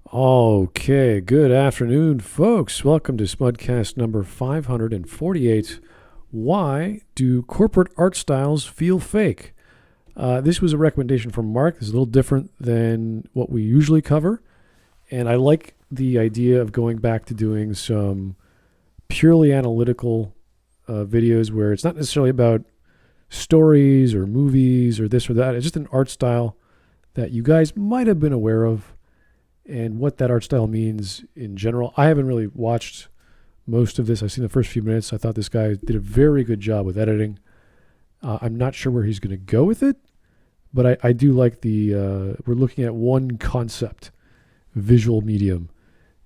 Okay, good afternoon, folks. Welcome to Smudcast number 548. Why do corporate art styles feel fake? This was a recommendation from Mark. It's a little different than what we usually cover. And I like the idea of going back to doing some purely analytical videos where it's not necessarily about stories or movies or this or that. It's just an art style that you guys might have been aware of and what that art style means in general. I haven't really watched most of this. I've seen the first few minutes. I thought this guy did a very good job with editing. I'm not sure where he's going to go with it, but I do like we're looking at one concept, visual medium,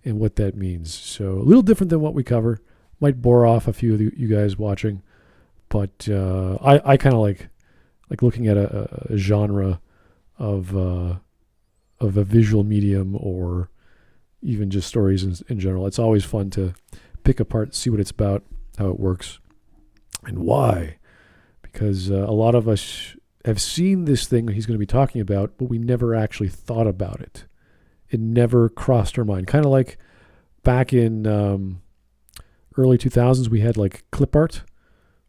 and what that means. So a little different than what we cover. Might bore off a few of you guys watching, but I kind of like looking at a genre of a visual medium or even just stories in general. It's always fun to pick apart, see what it's about, how it works, and why. Because a lot of us have seen this thing that he's going to be talking about, but we never actually thought about it. It never crossed our mind. Kind of like back in early 2000s, we had like clip art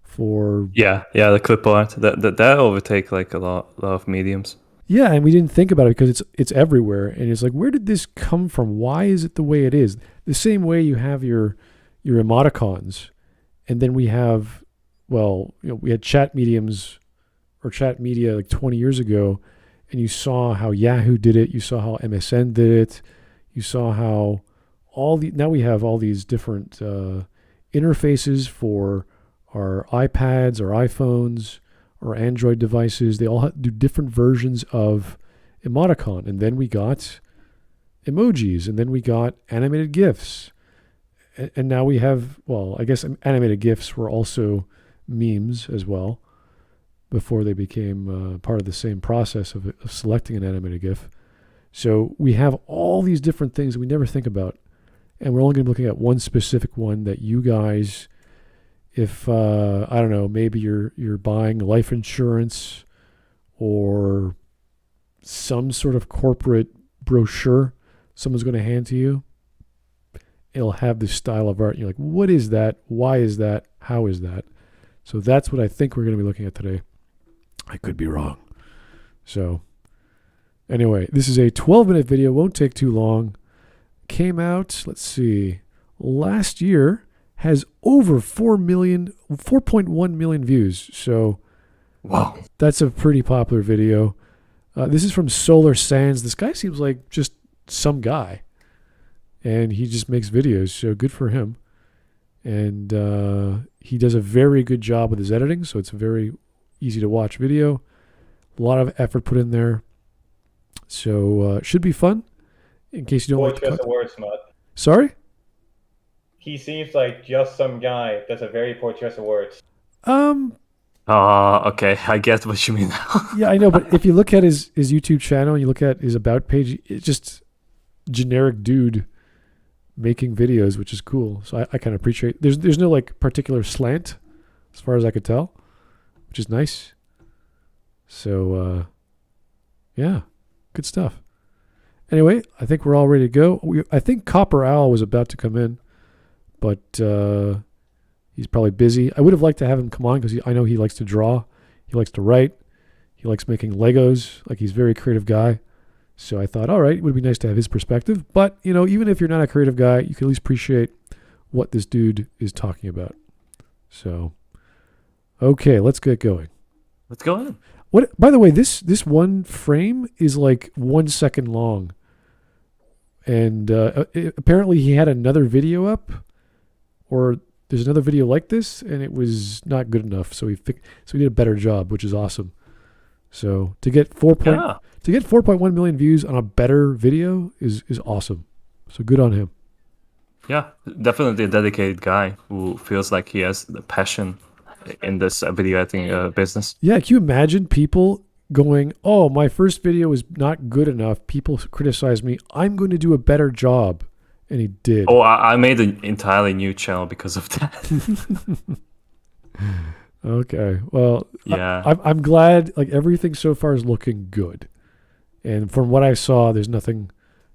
for... Yeah, the clip art. That overtake like a lot of mediums. Yeah, and we didn't think about it because it's everywhere, and it's like, where did this come from? Why is it the way it is? The same way you have your emoticons, and then we have, we had chat mediums or chat media like 20 years ago, and you saw how Yahoo did it, you saw how MSN did it, you saw how now we have all these different interfaces for our iPads or iPhones or Android devices. They all do different versions of emoticon. And then we got emojis, and then we got animated GIFs. And now we have, I guess animated GIFs were also memes as well before they became part of the same process of selecting an animated GIF. So we have all these different things that we never think about. And we're only going to be looking at one specific one that you guys... If I don't know, maybe you're buying life insurance or some sort of corporate brochure someone's going to hand to you, it'll have this style of art. You're like, what is that? Why is that? How is that? So that's what I think we're going to be looking at today. I could be wrong. So anyway, this is a 12-minute video. Won't take too long. Came out, let's see, last year. Has over 4.1 million views. So, wow, that's a pretty popular video. This is from Solar Sands. This guy seems like just some guy, and he just makes videos. So good for him. And he does a very good job with his editing. So it's a very easy to watch video. A lot of effort put in there. So should be fun. In case you don't like just a word, Smut. Sorry. He seems like just some guy. That's a very poor choice of words. Okay, I get what you mean now. Yeah, I know, but if you look at his YouTube channel and you look at his about page, it's just generic dude making videos, which is cool. So I kind of appreciate. There's no like particular slant, as far as I could tell, which is nice. So yeah, good stuff. Anyway, I think we're all ready to go. I think Copper Owl was about to come in. But he's probably busy. I would have liked to have him come on because I know he likes to draw. He likes to write. He likes making Legos. Like, he's a very creative guy. So I thought, all right, it would be nice to have his perspective. But, even if you're not a creative guy, you can at least appreciate what this dude is talking about. So, okay, let's get going. Let's go on. By the way, this one frame is like 1 second long. And apparently he had another video up. Or there's another video like this, and it was not good enough. So he did a better job, which is awesome. So to get 4.1 million views on a better video is awesome. So good on him. Yeah, definitely a dedicated guy who feels like he has the passion in this video editing business. Yeah, can you imagine people going, "Oh, my first video was not good enough. People criticize me. I'm going to do a better job." And he did. Oh, I made an entirely new channel because of that. Okay. Well, yeah. I'm glad. Like, everything so far is looking good. And from what I saw, there's nothing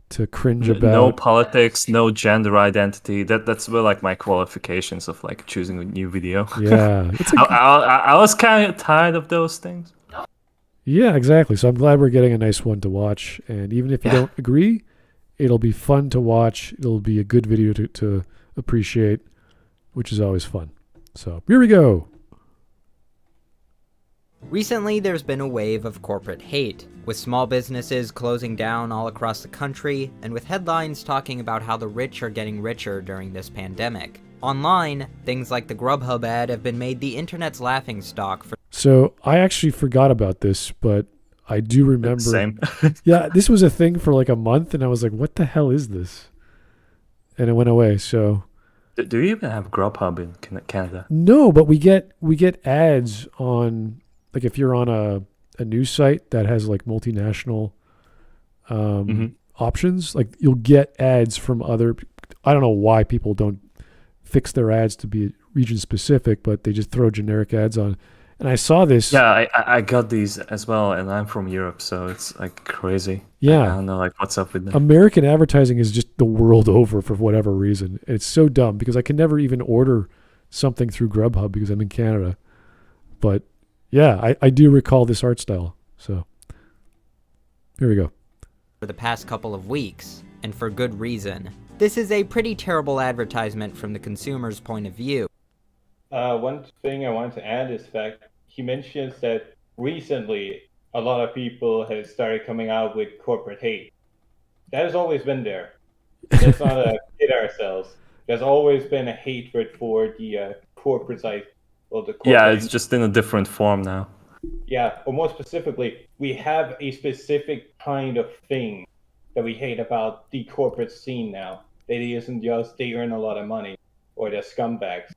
to cringe No about. politics, no gender identity. That's where like my qualifications of like choosing a new video. Yeah, it's I was kind of tired of those things. yeah, exactly. So I'm glad we're getting a nice one to watch, and even if you don't agree, it'll be fun to watch. It'll be a good video to appreciate, which is always fun. So here we go. Recently, there's been a wave of corporate hate, with small businesses closing down all across the country, and with headlines talking about how the rich are getting richer during this pandemic. Online, things like the GrubHub ad have been made the internet's laughingstock for. So I actually forgot about this, but I do remember. Same. Yeah, this was a thing for like a month, and I was like, "What the hell is this?" And it went away. So Do you even have GrubHub in Canada? no, but we get ads on, like, if you're on a news site that has like multinational options, like you'll get ads from other. I don't know why people don't fix their ads to be region specific, but they just throw generic ads on. And I saw this. Yeah, I got these as well, and I'm from Europe, so it's like crazy. Yeah. I don't know like what's up with them. American advertising is just the world over for whatever reason. It's so dumb because I can never even order something through GrubHub because I'm in Canada. But yeah, I do recall this art style. So here we go. For the past couple of weeks, and for good reason. This is a pretty terrible advertisement from the consumer's point of view. One thing I wanted to add is that he mentions that recently a lot of people have started coming out with corporate hate. That has always been there. Let's not kid ourselves. There's always been a hatred for the corporate side. Well, the corporate. Yeah, it's just in a different form now. Yeah, or more specifically, we have a specific kind of thing that we hate about the corporate scene now. That it isn't just they earn a lot of money or they're scumbags.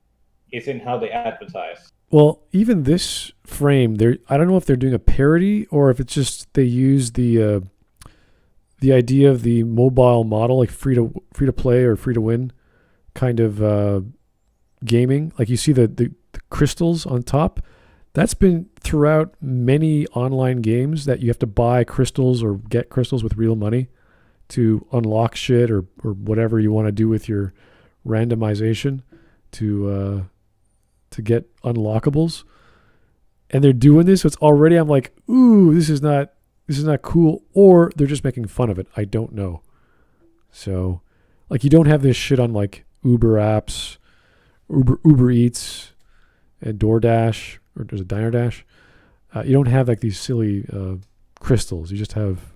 It's in how they advertise. Well, even this frame, I don't know if they're doing a parody or if it's just they use the idea of the mobile model, like free to play or free to win kind of gaming. Like you see the crystals on top. That's been throughout many online games that you have to buy crystals or get crystals with real money to unlock shit or whatever you want to do with your randomization to get unlockables. And they're doing this, so it's already, I'm like, ooh, this is not cool, or they're just making fun of it. I don't know. So like you don't have this shit on like Uber apps, Uber Eats and DoorDash, or there's a Diner Dash. You don't have like these silly crystals. You just have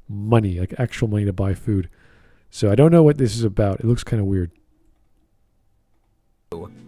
money, like actual money to buy food. So I don't know what this is about. It looks kind of weird.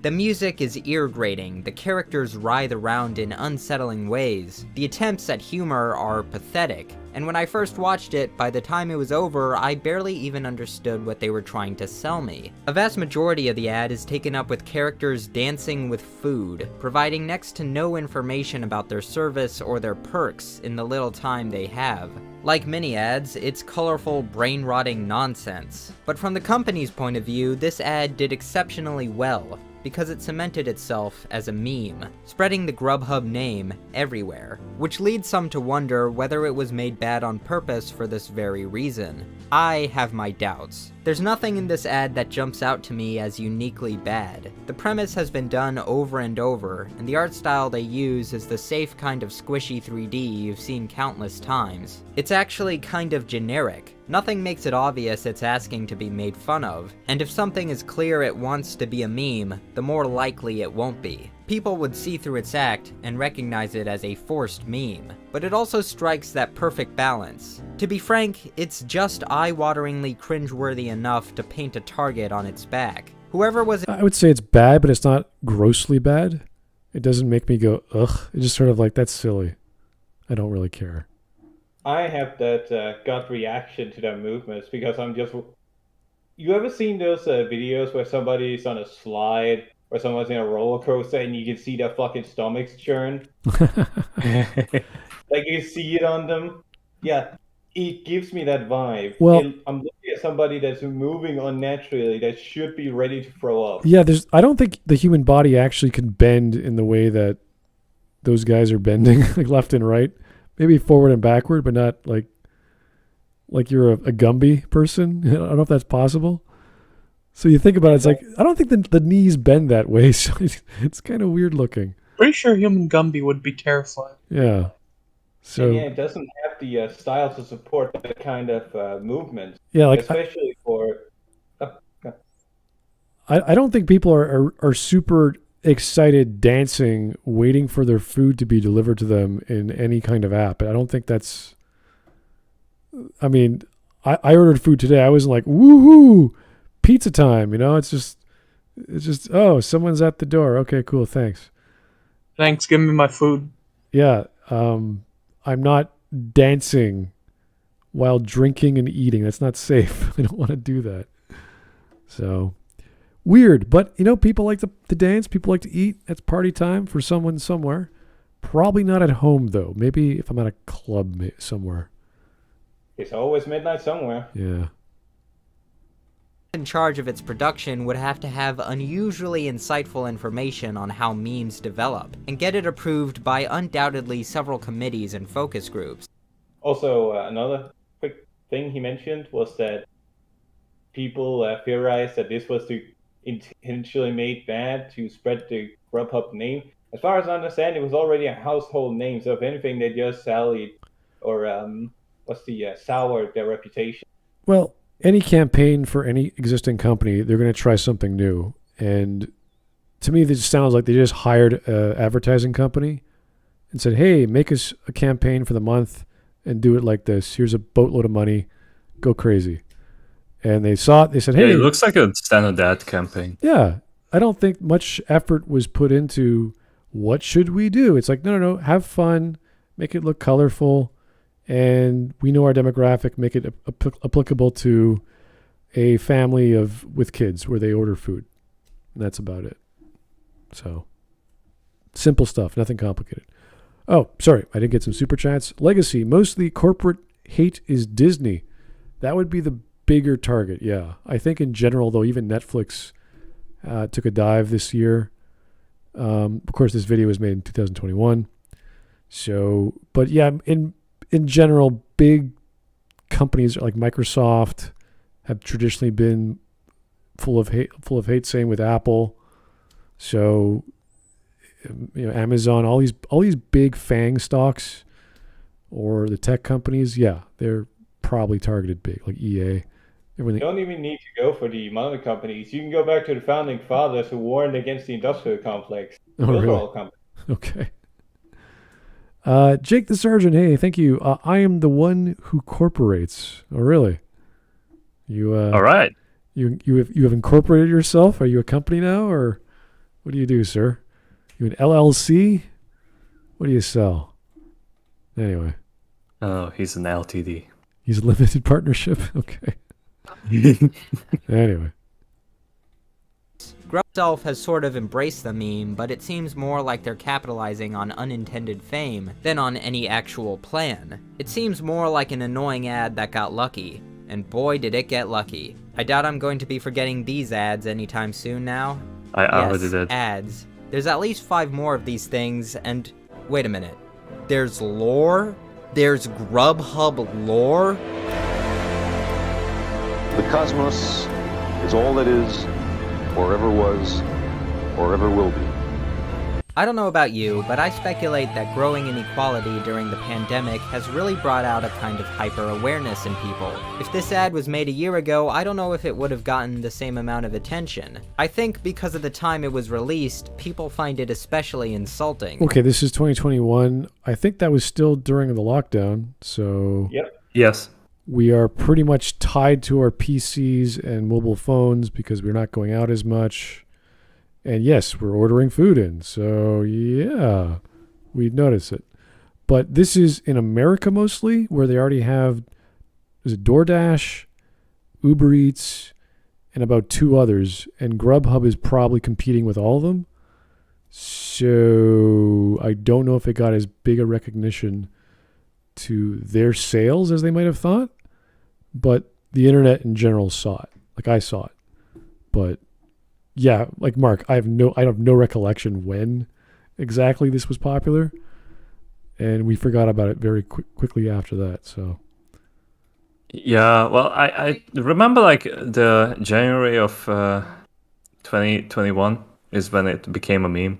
The music is ear-grating, the characters writhe around in unsettling ways, the attempts at humor are pathetic, and when I first watched it, by the time it was over, I barely even understood what they were trying to sell me. A vast majority of the ad is taken up with characters dancing with food, providing next to no information about their service or their perks in the little time they have. Like many ads, it's colorful, brain-rotting nonsense. But from the company's point of view, this ad did exceptionally well, because it cemented itself as a meme, spreading the GrubHub name everywhere, which leads some to wonder whether it was made bad on purpose for this very reason. I have my doubts. There's nothing in this ad that jumps out to me as uniquely bad. The premise has been done over and over, and the art style they use is the safe kind of squishy 3D you've seen countless times. It's actually kind of generic. Nothing makes it obvious it's asking to be made fun of, and if something is clear it wants to be a meme, the more likely it won't be. People would see through its act and recognize it as a forced meme, but it also strikes that perfect balance. To be frank, it's just eye-wateringly cringeworthy enough to paint a target on its back. Whoever was— I would say it's bad, but it's not grossly bad. It doesn't make me go, ugh. It's just sort of like, that's silly. I don't really care. I have that gut reaction to their movements because I'm just... You ever seen those videos where somebody's on a slide or someone's in a roller coaster and you can see their fucking stomachs churn? Like you see it on them? Yeah, it gives me that vibe. Well, I'm looking at somebody that's moving unnaturally that should be ready to throw up. yeah, I don't think the human body actually can bend in the way that those guys are bending, like left and right. Maybe forward and backward, but not like like you're a Gumby person. I don't know if that's possible. So you think about it, it's like, I don't think the knees bend that way, so it's kind of weird looking. Pretty sure human Gumby would be terrifying. Yeah. So yeah, it doesn't have the style to support that kind of movement. yeah, like especially for. I don't think people are super excited dancing, waiting for their food to be delivered to them in any kind of app. I don't think that's. I mean, I ordered food today. I wasn't like, woohoo, pizza time. You know, it's just, oh, someone's at the door. Okay, cool, thanks. Thanks, give me my food. Yeah, I'm not dancing while drinking and eating. That's not safe. I don't want to do that. So. Weird, but people like to dance, people like to eat. That's party time for someone somewhere. Probably not at home, though. Maybe if I'm at a club somewhere. It's always midnight somewhere. Yeah. In charge of its production would have to have unusually insightful information on how memes develop, and get it approved by undoubtedly several committees and focus groups. Also, another quick thing he mentioned was that people theorized that this was intentionally made bad to spread the GrubHub name. As far as I understand, it was already a household name, so if anything, they just sallied or soured their reputation. Well, any campaign for any existing company, they're going to try something new. And to me, this sounds like they just hired an advertising company and said, hey, make us a campaign for the month and do it like this. Here's a boatload of money. Go crazy. And they saw it. They said, hey. Yeah, it looks like a standard ad campaign. Yeah. I don't think much effort was put into what should we do. It's like, no. Have fun. Make it look colorful. And we know our demographic. Make it applicable to a family with kids where they order food. And that's about it. So, simple stuff. Nothing complicated. Oh, sorry. I didn't get some super chats. Legacy. Mostly corporate hate is Disney. That would be the bigger target, yeah. I think in general, though, even Netflix took a dive this year. Of course, this video was made in 2021. So, but yeah, in general, big companies like Microsoft have traditionally been full of hate. Same with Apple. So, Amazon, all these big FANG stocks, or the tech companies, yeah, they're probably targeted big, like EA. Everything. You don't even need to go for the mother companies. You can go back to the founding fathers who warned against the industrial complex. Oh, Those really? are all companies. Okay. Jake the Sergeant, hey, thank you. I am the one who corporates. Oh, really? You All right. You have incorporated yourself? Are you a company now, or what do you do, sir? You an LLC? What do you sell? Anyway. Oh, he's an LTD. He's a limited partnership? Okay. Anyway. GrubHub has sort of embraced the meme, but it seems more like they're capitalizing on unintended fame than on any actual plan. It seems more like an annoying ad that got lucky, and boy did it get lucky. I doubt I'm going to be forgetting these ads anytime soon now. I already did. Ads. There's at least 5 more of these things, and wait a minute. There's lore? There's GrubHub lore? The cosmos is all that is, or ever was, or ever will be. I don't know about you, but I speculate that growing inequality during the pandemic has really brought out a kind of hyper-awareness in people. If this ad was made a year ago, I don't know if it would have gotten the same amount of attention. I think because of the time it was released, people find it especially insulting. Okay, this is 2021. I think that was still during the lockdown, so... Yep. Yes. We are pretty much tied to our PCs and mobile phones because we're not going out as much. And yes, we're ordering food in. So yeah, we'd notice it. But this is in America mostly, where they already have, is it DoorDash, Uber Eats, and about 2 others. And GrubHub is probably competing with all of them. So I don't know if it got as big a recognition to their sales as they might have thought. But the internet in general saw it. Like I saw it. But yeah, like Mark, I have no recollection when exactly this was popular. And we forgot about it very quickly after that. So Yeah, well, I remember like the January of 2021 is when it became a meme.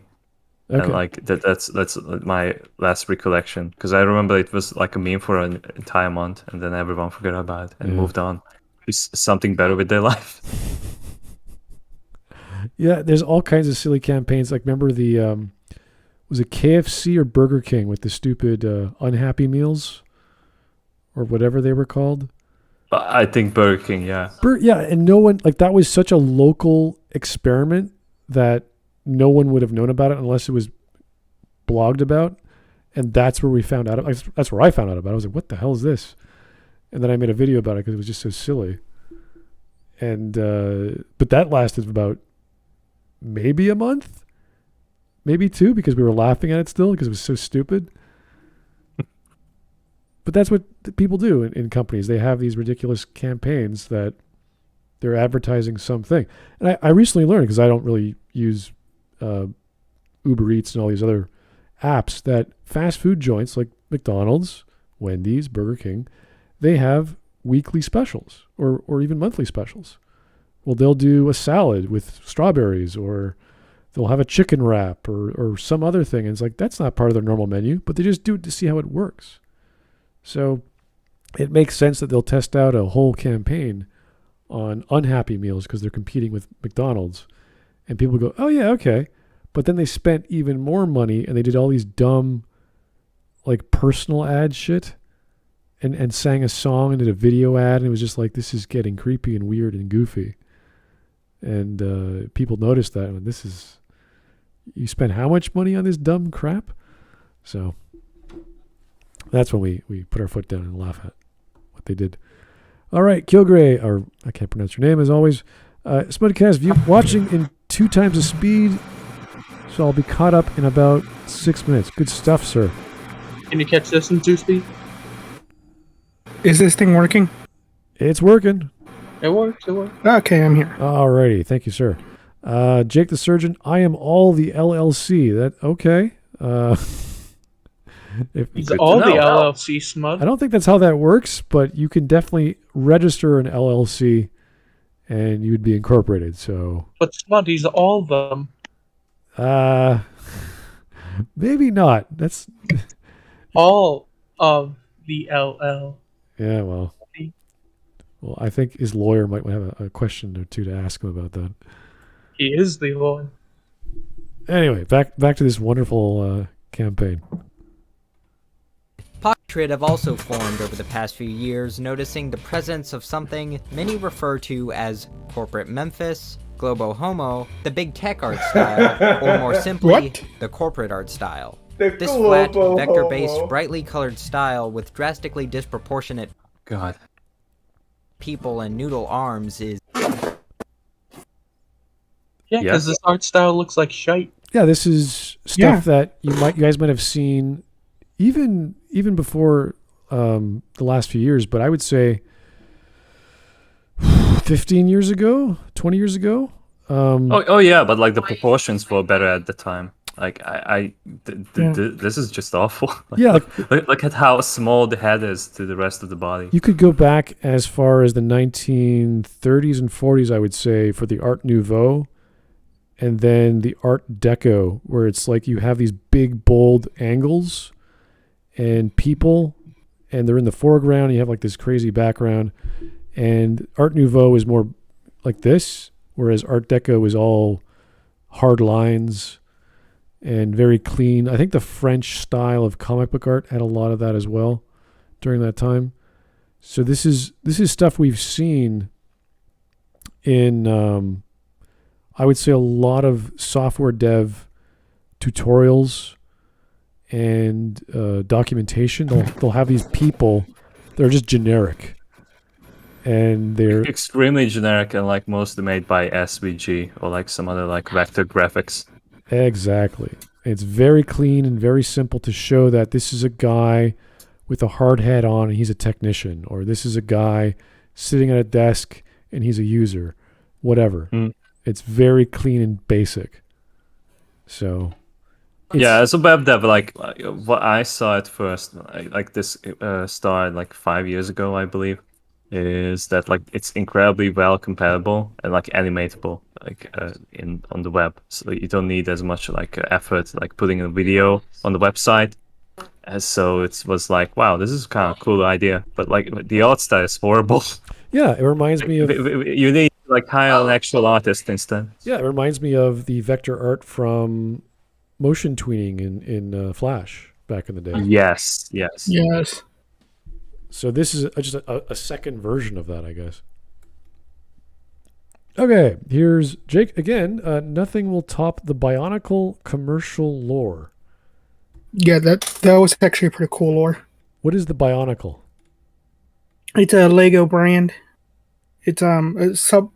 Okay. And like that's my last recollection, because I remember it was like a meme for an entire month, and then everyone forgot about it and Yeah. moved on to something better with their life. Yeah, there's all kinds of silly campaigns. Like, remember the was it KFC or Burger King with the stupid unhappy meals or whatever they were called? I think Burger King, yeah. Yeah, and no one, like, that was such a local experiment that no one would have known about it unless it was blogged about. And that's where we found out. That's where I found out about it. I was like, what the hell is this? And then I made a video about it because it was just so silly. And but that lasted about maybe a month, maybe 2, because we were laughing at it still because it was so stupid. But that's what people do in companies. They have these ridiculous campaigns that they're advertising something. And I recently learned, because I don't really use Uber Eats and all these other apps, that fast food joints like McDonald's, Wendy's, Burger King, they have weekly specials or even monthly specials. Well, they'll do a salad with strawberries, or they'll have a chicken wrap or some other thing. And it's like, that's not part of their normal menu, but they just do it to see how it works. So it makes sense that they'll test out a whole campaign on unhappy meals because they're competing with McDonald's. And people go, oh, yeah, okay. But then they spent even more money and they did all these dumb, like, personal ad shit and sang a song and did a video ad. And it was just like, this is getting creepy and weird and goofy. And people noticed that. And this is, you spent how much money on this dumb crap? So that's when we put our foot down and laugh at what they did. All right, Kilgray, or I can't pronounce your name as always. Smudcast, watching in 2 times the speed, so I'll be caught up in about 6 minutes. Good stuff, sir. Can you catch this in 2 speed? Is this thing working? It's working. It works, it works. Okay, I'm here. All righty, thank you, sir. Jake the Surgeon, I am all the LLC. That okay? He's all the LLC, Smud. I don't think that's how that works, but you can definitely register an LLC, and you'd be incorporated. So, But Smud, he's all of them. Maybe not. That's All of the LL. yeah. Well, I think his lawyer might have a question or two to ask him about that. He is the one. Anyway, back to this wonderful campaign. Pocket have also formed over the past few years, noticing the presence of something many refer to as corporate Memphis, Globo Homo, the big tech art style, or more simply, What? the corporate art style. The This flat, Globo vector-based, Homo. brightly colored style with drastically disproportionate God. people and noodle arms is Yeah, Yeah. because this art style looks like shite. Yeah, this is stuff Yeah. that you guys might have seen even before the last few years, but I would say 15 years ago, 20 years ago. Oh yeah, but like the proportions were better at the time. Like this is just awful. Like, Yeah, look at how small the head is to the rest of the body. You could go back as far as the 1930s and 40s, I would say, for the Art Nouveau, and then the Art Deco, where it's like you have these big, bold angles and people, and they're in the foreground. You have like this crazy background, and Art Nouveau is more like this, whereas Art Deco is all hard lines and very clean. I think the French style of comic book art had a lot of that as well during that time. So this is stuff we've seen in I would say a lot of software dev tutorials and documentation. They'll have these people that are just generic, and they're Extremely generic and like mostly made by SVG or like some other like vector graphics. exactly. It's very clean and very simple to show that this is a guy with a hard hat on and he's a technician, or this is a guy sitting at a desk and he's a user, whatever. It's very clean and basic. So, Yeah, as a web dev, like what I saw at first, like this started like 5 years ago, I believe. is that like it's incredibly well compatible and like animatable like on the web, so you don't need as much like effort like putting a video on the website. So it was like, wow, this is kind of cool idea, but like the art style is horrible. Yeah, it reminds me of. You need like hire an actual artist instead. Yeah, it reminds me of the vector art from motion tweening in Flash back in the day. Yes. Yes. So this is just a second version of that, I guess. Okay, here's Jake again. Nothing will top the Bionicle commercial lore. Yeah, that was actually a pretty cool lore. What is the Bionicle? It's a Lego brand. It's one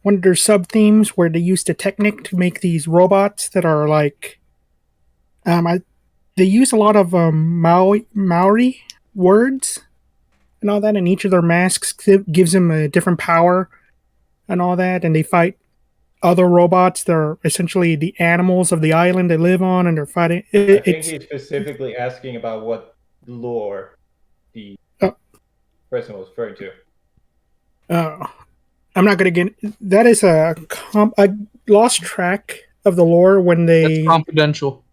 of their sub themes where they used a technique to make these robots that are like they use a lot of Maori words and all that, and each of their masks gives them a different power and all that, and they fight other robots that are essentially the animals of the island they live on, and they're fighting. I think he's specifically asking about what lore the person was referring to. I'm not going to get... That is I lost track of the lore when they... It's confidential.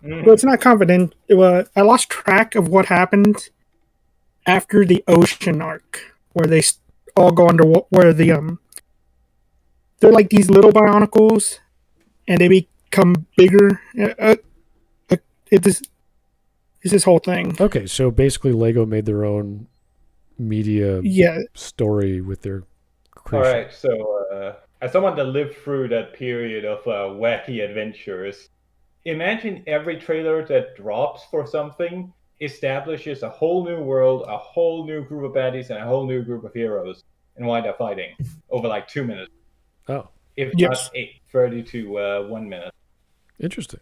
Well, it's not confident. I lost track of what happened after the ocean arc, where they all go under... Where the... They're like these little Bionicles, and they become bigger. It's this whole thing. Okay, so basically Lego made their own media story with their creation. All right, so as someone that lived through that period of wacky adventures, imagine every trailer that drops for something establishes a whole new world, a whole new group of baddies, and a whole new group of heroes, and wind up fighting over like 2 minutes. Oh. If not 30 to 1 minute. Interesting.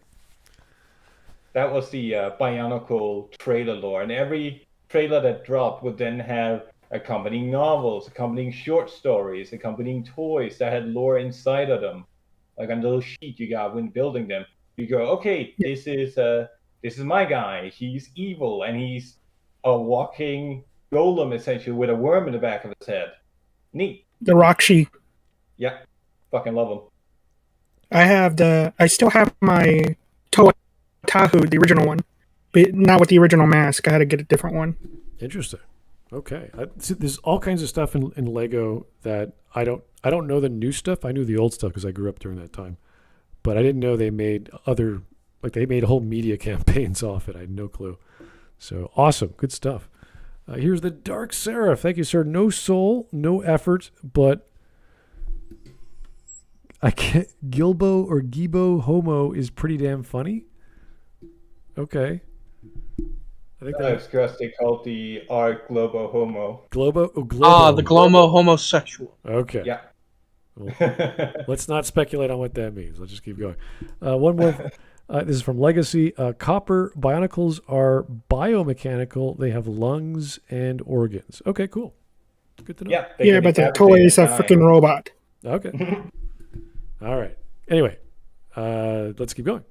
That was the Bionicle trailer lore, and every trailer that dropped would then have accompanying novels, accompanying short stories, accompanying toys that had lore inside of them, like on the little sheet you got when building them. You go, okay, this is my guy. He's evil, and he's a walking golem essentially with a worm in the back of his head. Neat. The Rakshi. Yeah, fucking love them. I still have my Tahu, the original one, but not with the original mask. I had to get a different one. Interesting. Okay. There's all kinds of stuff in Lego that I don't know the new stuff. I knew the old stuff because I grew up during that time, but I didn't know they made they made whole media campaigns off it. I had no clue. So awesome. Good stuff. Here's the Dark Seraph. Thank you, sir. No soul, no effort, but I can't. Gilbo or Gibo Homo is pretty damn funny. Okay. I think that's because they called the art Globo Homo. Globo? Oh, Globo. Ah, the Glomo homosexual. Okay. Yeah. Well, let's not speculate on what that means. Let's just keep going. One more. This is from Legacy. Copper Bionicles are biomechanical. They have lungs and organs. Okay, cool. Good to know. Yeah, but the toy is a freaking robot. Okay. All right. Anyway, let's keep going.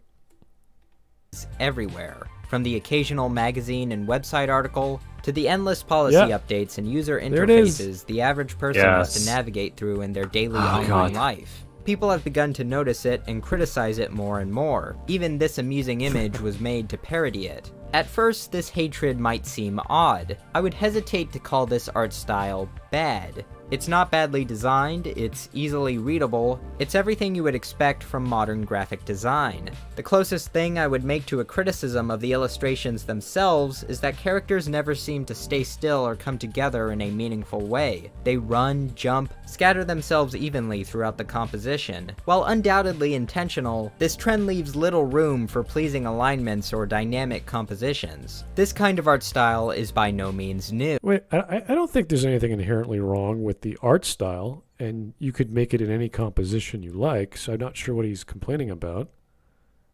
Everywhere, from the occasional magazine and website article to the endless policy updates and user interfaces the average person has to navigate through in their daily online life. People have begun to notice it and criticize it more and more. Even this amusing image was made to parody it. At first, this hatred might seem odd. I would hesitate to call this art style bad. It's not badly designed, it's easily readable, it's everything you would expect from modern graphic design. The closest thing I would make to a criticism of the illustrations themselves is that characters never seem to stay still or come together in a meaningful way. They run, jump, scatter themselves evenly throughout the composition. While undoubtedly intentional, this trend leaves little room for pleasing alignments or dynamic compositions. This kind of art style is by no means new. Wait, I don't think there's anything inherently wrong with the art style, and you could make it in any composition you like, so I'm not sure what he's complaining about.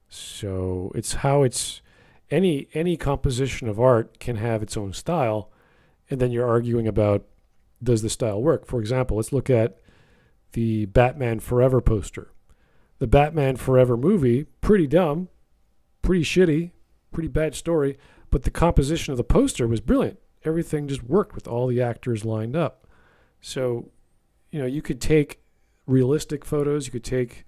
So it's how it's any composition of art can have its own style, and then you're arguing about, does the style work? For example, let's look at the Batman Forever poster. The Batman Forever movie, pretty dumb, pretty shitty, pretty bad story, but the composition of the poster was brilliant. everything just worked with all the actors lined up. So, you could take realistic photos, you could take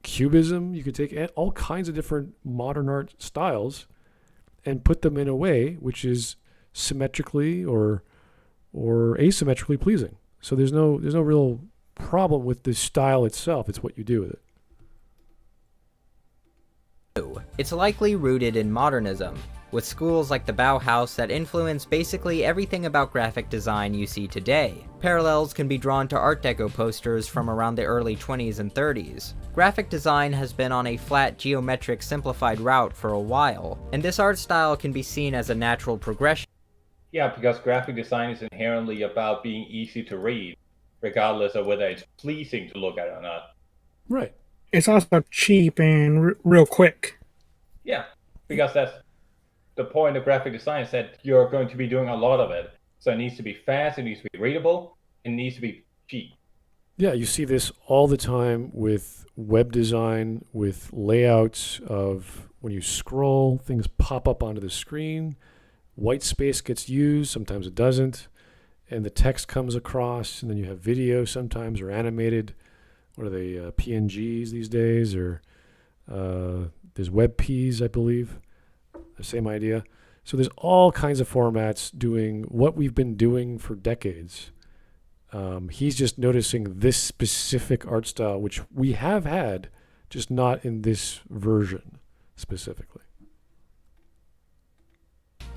cubism, you could take all kinds of different modern art styles and put them in a way which is symmetrically or asymmetrically pleasing. So there's no real problem with the style itself. It's what you do with it. It's likely rooted in modernism, with schools like the Bauhaus that influence basically everything about graphic design you see today. Parallels can be drawn to Art Deco posters from around the early 20s and 30s. Graphic design has been on a flat, geometric, simplified route for a while, and this art style can be seen as a natural progression. Yeah, because graphic design is inherently about being easy to read, regardless of whether it's pleasing to look at or not. Right. It's also cheap and real quick. Yeah, because that's the point of graphic design, is that you're going to be doing a lot of it. So it needs to be fast, it needs to be readable, and it needs to be cheap. Yeah, you see this all the time with web design, with layouts of when you scroll, things pop up onto the screen, white space gets used, sometimes it doesn't, and the text comes across, and then you have video sometimes, or animated. What are they, PNGs these days, or there's WebPs, I believe, the same idea. So there's all kinds of formats doing what we've been doing for decades. He's just noticing this specific art style, which we have had, just not in this version specifically.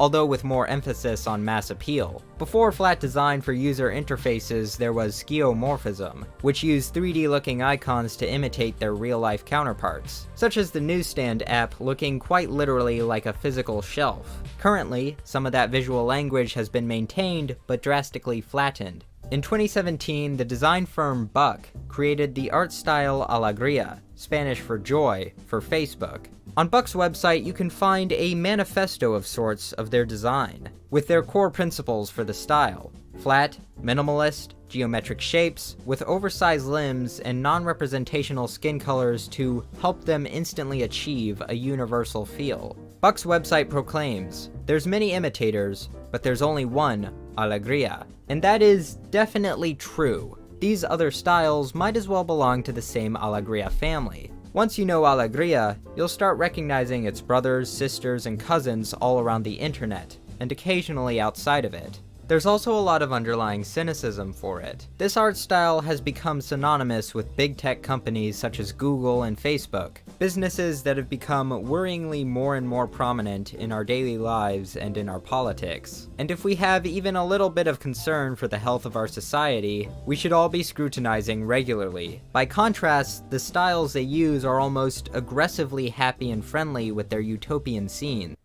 Although with more emphasis on mass appeal. Before flat design for user interfaces, there was skeuomorphism, which used 3D-looking icons to imitate their real-life counterparts, such as the newsstand app looking quite literally like a physical shelf. Currently, some of that visual language has been maintained, but drastically flattened. In 2017, the design firm Buck created the art style Alegría, Spanish for joy, for Facebook. On Buck's website, you can find a manifesto of sorts of their design, with their core principles for the style: flat, minimalist, geometric shapes, with oversized limbs and non-representational skin colors to help them instantly achieve a universal feel. Buck's website proclaims, "There's many imitators, but there's only one Alegría." And that is definitely true. These other styles might as well belong to the same Alegría family. Once you know Alegría, you'll start recognizing its brothers, sisters, and cousins all around the internet, and occasionally outside of it. There's also a lot of underlying cynicism for it. This art style has become synonymous with big tech companies such as Google and Facebook, businesses that have become worryingly more and more prominent in our daily lives and in our politics. And if we have even a little bit of concern for the health of our society, we should all be scrutinizing regularly. By contrast, the styles they use are almost aggressively happy and friendly with their utopian scenes.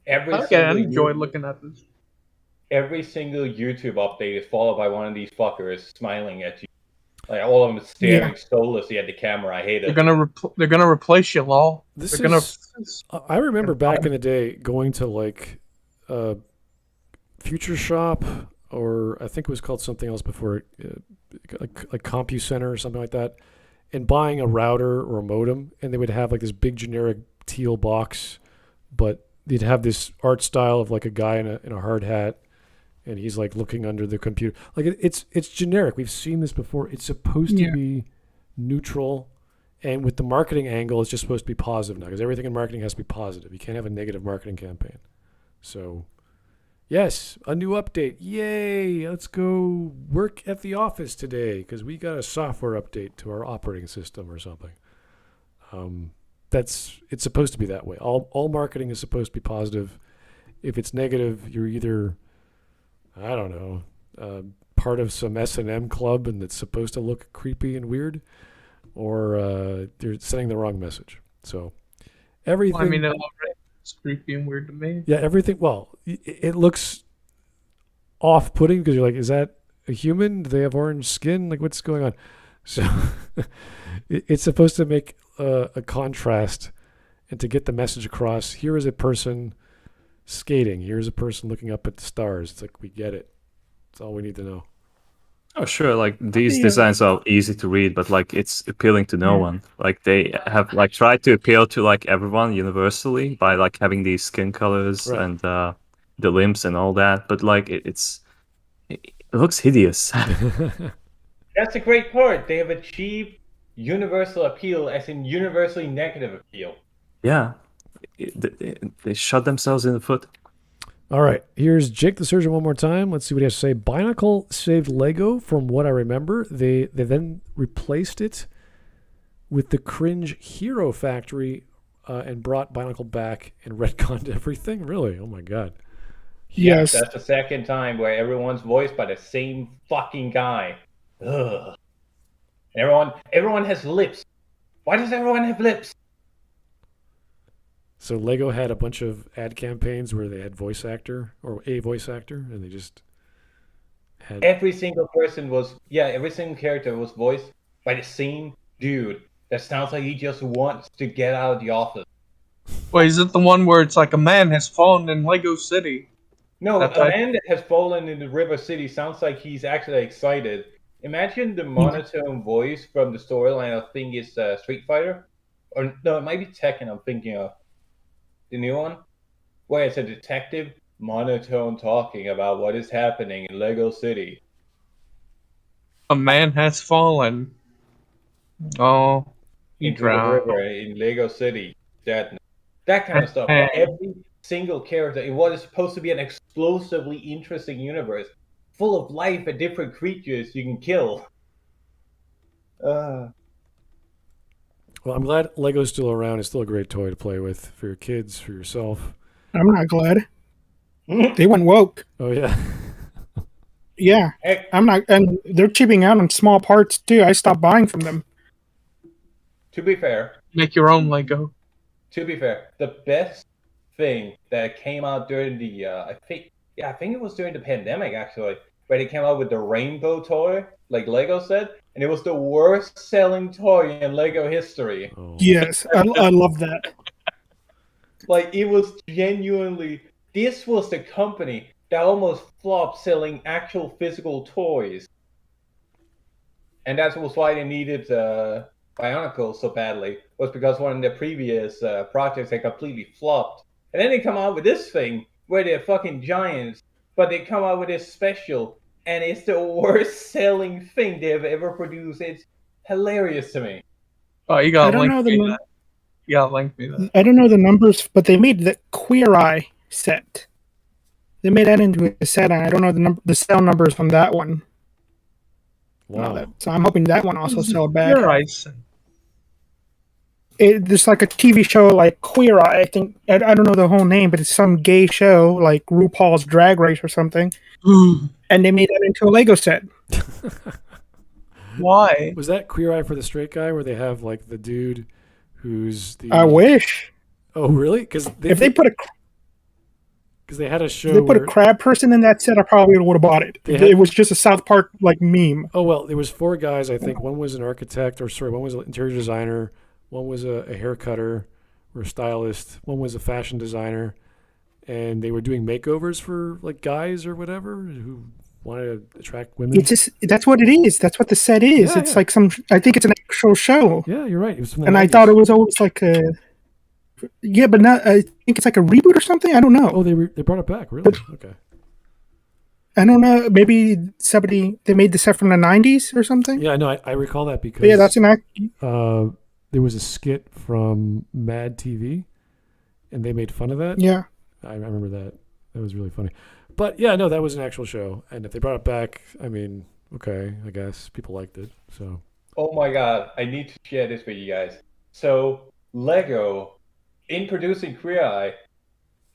I enjoy looking at this. Every single YouTube update is followed by one of these fuckers smiling at you. Like, all of them staring soullessly at the camera. I hate it. They're gonna replace you, lol. I remember back in the day going to like Future Shop, or I think it was called something else before, like CompuCenter or something like that, and buying a router or a modem, and they would have like this big generic teal box, but they'd have this art style of like a guy in a hard hat, and he's like looking under the computer. Like it's generic. We've seen this before. It's supposed to be neutral, and with the marketing angle, it's just supposed to be positive now, because everything in marketing has to be positive. You can't have a negative marketing campaign. So, yes, a new update. Yay! Let's go work at the office today because we got a software update to our operating system or something. It's supposed to be that way. All marketing is supposed to be positive. If it's negative, you're either, I don't know, part of some S&M club and it's supposed to look creepy and weird, or you're sending the wrong message. So everything. Well, I mean, it's creepy and weird to me. Yeah, everything. Well, it looks off-putting because you're like, is that a human? Do they have orange skin? Like, what's going on? So it's supposed to make a contrast and to get the message across. Here is a person skating. Here's a person looking up at the stars. It's like, we get it. That's all we need to know. Oh, sure. Like these designs are easy to read, but like it's appealing to no one. Like they have like tried to appeal to like everyone universally by like having these skin colors Right. and the limbs and all that. But like it looks hideous. That's a great part. They have achieved universal appeal, as in universally negative appeal. Yeah, they shot themselves in the foot. All right, here's Jake the Surgeon one more time. Let's see what he has to say. Binacle saved Lego from what I remember. They then replaced it with the cringe Hero Factory and brought Binacle back and retconned everything. Really? Oh my god. Yes. That's the second time where everyone's voiced by the same fucking guy. Ugh. Everyone has lips. Why does everyone have lips? So Lego had a bunch of ad campaigns where they had voice actor or a voice actor, and they just had Every single character was voiced by the same dude. That sounds like he just wants to get out of the office. Wait, is it the one where it's like a man has fallen in Lego City? No, That's a right. man that has fallen in the River City sounds like he's actually excited. Imagine the monotone voice from the storyline. I think it's Street Fighter, or no, it might be Tekken. I'm thinking of the new one, where it's a detective monotone talking about what is happening in Lego City. A man has fallen. Oh, he Into the drowned. river in Lego City. That kind of stuff. Every single character in what is supposed to be an explosively interesting universe, full of life and different creatures you can kill. Well, I'm glad Lego's still around. It's still a great toy to play with for your kids, for yourself. I'm not glad. They went woke. Oh yeah. Yeah, Heck, I'm not, and they're chipping out on small parts too. I stopped buying from them. to be fair, Make your own Lego. the best thing that came out during the I think it was during the pandemic actually, where they came out with the rainbow toy, like Lego said, and it was the worst selling toy in Lego history. Oh. Yes, I love that. Like it was genuinely, this was the company that almost flopped selling actual physical toys. And that was why they needed Bionicle so badly, was because one of their previous projects had completely flopped. And then they come out with this thing where they're fucking giants, but they come out with this special, and it's the worst selling thing they've ever produced. It's hilarious to me. Oh, you I gotta don't link know me the that. You gotta link me that. I don't know the numbers, but they made the Queer Eye set. They made that into a set, and I don't know the sale numbers on that one. Wow. So I'm hoping that one also sold bad. Your ice. There's like a TV show like Queer Eye. I think I don't know the whole name, but it's some gay show like RuPaul's Drag Race or something. And they made that into a Lego set. Why? Was that Queer Eye for the Straight Guy, where they have like the dude who's the? I wish. Oh really? Because If they put they had a show. if they put a crab person in that set, I probably would have bought it. It was just a South Park like meme. Oh well, there was 4 guys. I think one was an architect, one was an interior designer, one was a hair cutter or a stylist, one was a fashion designer, and they were doing makeovers for like guys or whatever who wanted to attract women. It's just that's what it is. That's what the set is. Yeah, it's yeah. like I think it's an actual show. Yeah, you're right. It was from the And I 90s. thought it was always like a. Yeah, but not. I think it's like a reboot or something. I don't know. Oh, they brought it back. Really? Okay. I don't know. Maybe they made the set from the 90s or something. Yeah, no, I recall that because But yeah, that's an act. there was a skit from Mad TV, and they made fun of that. Yeah. I remember that. That was really funny. But yeah, no, that was an actual show. And if they brought it back, I mean, okay, I guess people liked it. So. Oh my god, I need to share this with you guys. So, Lego, in producing Queer Eye,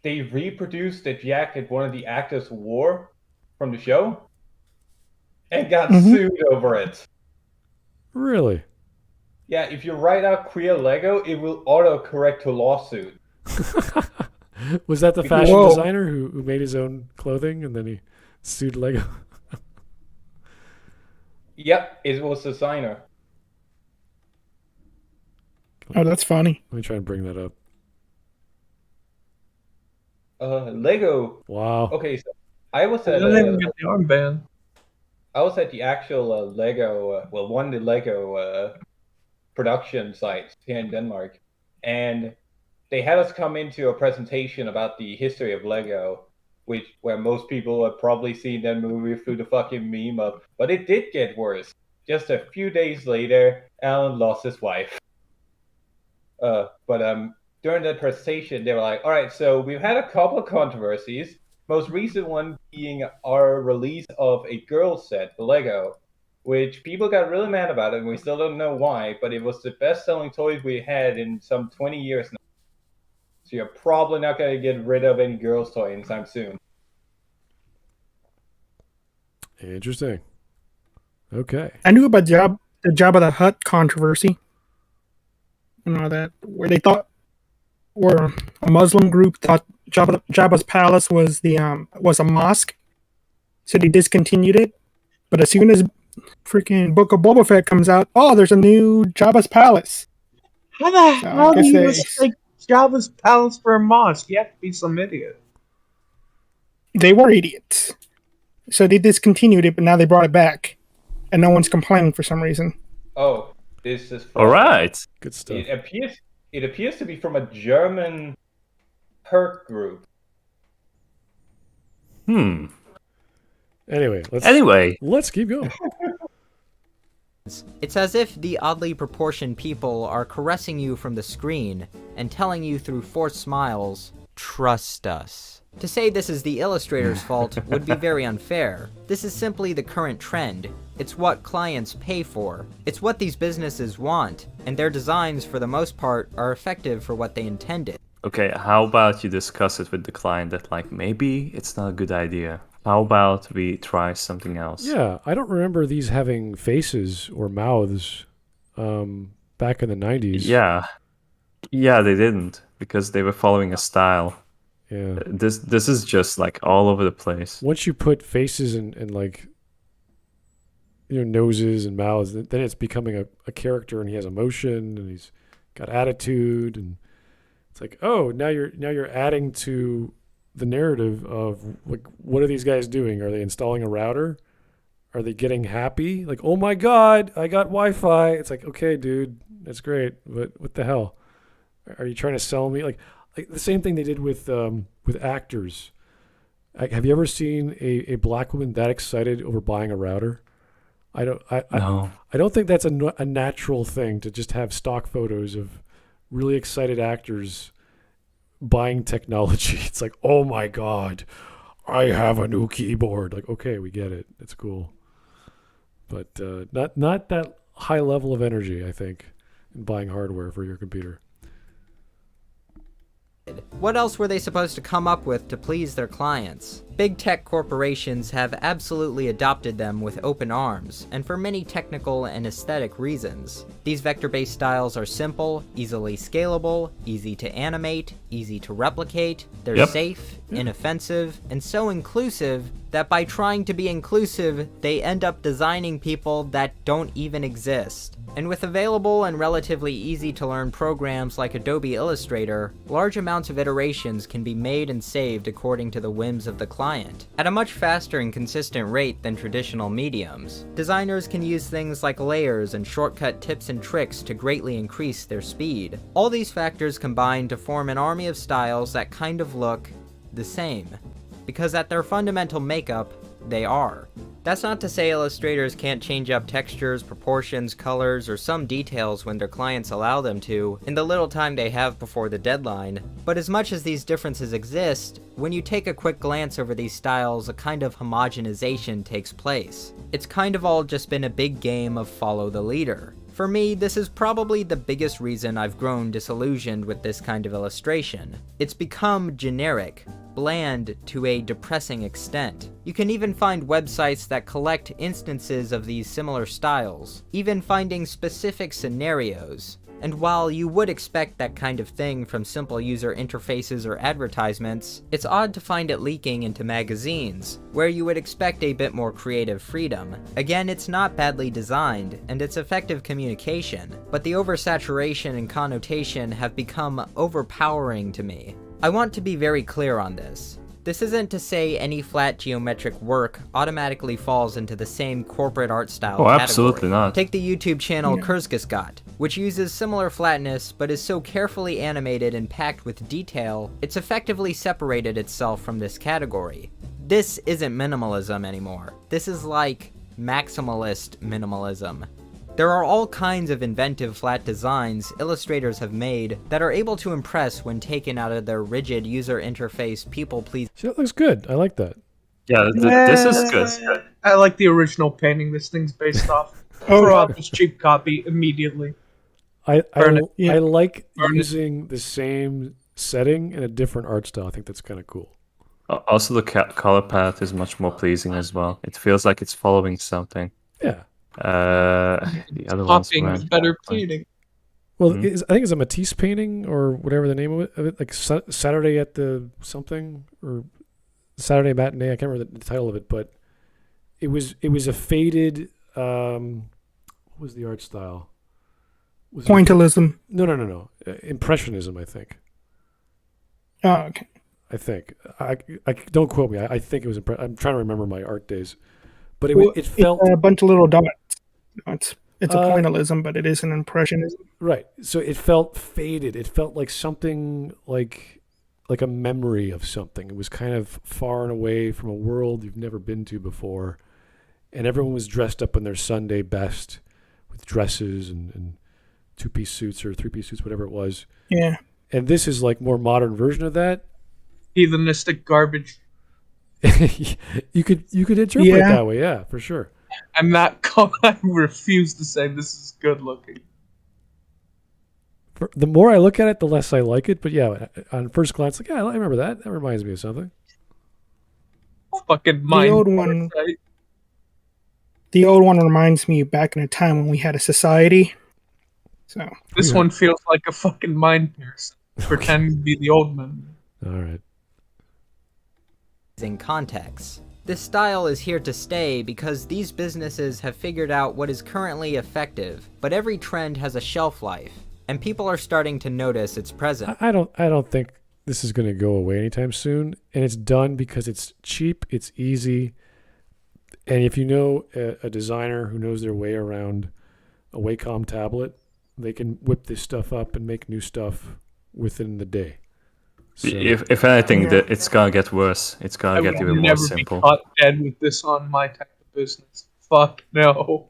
they reproduced the jacket one of the actors wore from the show and got sued over it. Really? Yeah, if you write out Queer Lego, it will auto-correct to lawsuit. Was that the fashion Whoa. designer who made his own clothing and then he sued Lego? Yep, it was the designer. Oh, that's funny. Let me try and bring that up. Lego. Wow. Okay, so I was at I didn't even get the armband. I was at the actual Lego, one of the Lego production sites here in Denmark, and they had us come into a presentation about the history of Lego, where most people have probably seen that movie through the fucking meme of, but it did get worse. Just a few days later, Alan lost his wife. During that presentation, they were like, all right, so we've had a couple of controversies. Most recent one being our release of a girl set, the Lego, which people got really mad about it, and we still don't know why, but it was the best-selling toy we had in some 20 years now. So you're probably not going to get rid of any girls' toy anytime soon. Interesting. Okay. I knew about the Jabba the Hutt controversy. And all that, where they thought, where a Muslim group thought Jabba's palace was a mosque, so they discontinued it. But as soon as freaking Book of Boba Fett comes out, oh, there's a new Jabba's palace. How the hell do you they- mistake Jabba's palace for a mosque? You have to be some idiot. They were idiots. So they discontinued it, but now they brought it back. And no one's complaining for some reason. Oh, this is... All right. Good stuff. It appears to be from a German Herc group. Anyway, let's keep going. It's as if the oddly proportioned people are caressing you from the screen and telling you through forced smiles, trust us. To say this is the illustrator's fault would be very unfair. This is simply the current trend. It's what clients pay for. It's what these businesses want, and their designs, for the most part, are effective for what they intended. Okay, how about you discuss it with the client that, like, maybe it's not a good idea. How about we try something else? Yeah, I don't remember these having faces or mouths back in the 90s. Yeah, they didn't, because they were following a style. Yeah. This is just, like, all over the place. Once you put faces and like, noses and mouths, then it's becoming a character, and he has emotion, and he's got attitude, and it's like, oh, now you're adding to the narrative of, like, what are these guys doing? Are they installing a router? Are they getting happy? Like, oh my God, I got Wi-Fi. It's like, okay, dude, that's great, but what the hell? Are you trying to sell me? Like the same thing they did with actors. Have you ever seen a black woman that excited over buying a router? No. I don't think that's a natural thing to just have stock photos of really excited actors buying technology. It's like, oh my God, I have a new keyboard. Like, okay, we get it. It's cool. But not that high level of energy, I think, in buying hardware for your computer. What else were they supposed to come up with to please their clients? Big tech corporations have absolutely adopted them with open arms, and for many technical and aesthetic reasons. These vector-based styles are simple, easily scalable, easy to animate, easy to replicate, they're safe, inoffensive, and so inclusive that by trying to be inclusive, they end up designing people that don't even exist. And with available and relatively easy to learn programs like Adobe Illustrator, large amounts of iterations can be made and saved according to the whims of the client, at a much faster and consistent rate than traditional mediums. Designers can use things like layers and shortcut tips and tricks to greatly increase their speed. All these factors combine to form an army of styles that kind of look the same, because at their fundamental makeup, they are. That's not to say illustrators can't change up textures, proportions, colors, or some details when their clients allow them to, in the little time they have before the deadline, but as much as these differences exist, when you take a quick glance over these styles, a kind of homogenization takes place. It's kind of all just been a big game of follow the leader. For me, this is probably the biggest reason I've grown disillusioned with this kind of illustration. It's become generic, bland to a depressing extent. You can even find websites that collect instances of these similar styles, even finding specific scenarios. And while you would expect that kind of thing from simple user interfaces or advertisements, it's odd to find it leaking into magazines, where you would expect a bit more creative freedom. Again, it's not badly designed, and it's effective communication, but the oversaturation and connotation have become overpowering to me. I want to be very clear on this. This isn't to say any flat geometric work automatically falls into the same corporate art style category. Absolutely not. Take the YouTube channel Kurzgesagt, which uses similar flatness but is so carefully animated and packed with detail, it's effectively separated itself from this category. This isn't minimalism anymore. This is like maximalist minimalism. There are all kinds of inventive flat designs illustrators have made that are able to impress when taken out of their rigid user interface people-pleasing. See, that looks good. I like that. Yeah, this is good. I like the original painting this thing's based off. Throw out this cheap copy immediately. I Yeah. like using the same setting in a different art style. I think that's kind of cool. Also, the color palette is much more pleasing as well. It feels like it's following something. Yeah. The other ones Copying is better painting. Well, I think it's a Matisse painting or whatever the name of it, like Saturday at the something or Saturday Matinee. I can't remember the title of it, but it was a faded. What was the art style? Was it- Pointillism. No. Impressionism, I think. Oh, okay. I think. I don't quote me. I think it was. I'm trying to remember my art days, but Well, it felt it's a bunch of little dots. It's a pointillism, but it is an impressionism. right. So it felt faded. It felt like something like a memory of something. It was kind of far and away from a world you've never been to before, and everyone was dressed up in their Sunday best with dresses and two-piece suits or three-piece suits, whatever it was. Yeah. And this is like more modern version of that. Heathenistic garbage. you could interpret it that way, yeah, for sure. I'm not. I refuse to say this is good looking. The more I look at it, the less I like it. But yeah, on first glance, like, yeah, I remember that. That reminds me of something. Fucking mind. The old one. The old one reminds me back in a time when we had a society. So This one feels like a fucking mind pierce. Pretending to be the old man. All right. contexts. This style is here to stay because these businesses have figured out what is currently effective, but every trend has a shelf life, and people are starting to notice its presence. I don't think this is going to go away anytime soon, and it's done because it's cheap, it's easy, and if you know a designer who knows their way around a Wacom tablet, they can whip this stuff up and make new stuff within the day. So, if anything, it's gonna get worse. It's gonna get even more simple. Be caught dead with this on my type of business. Fuck no.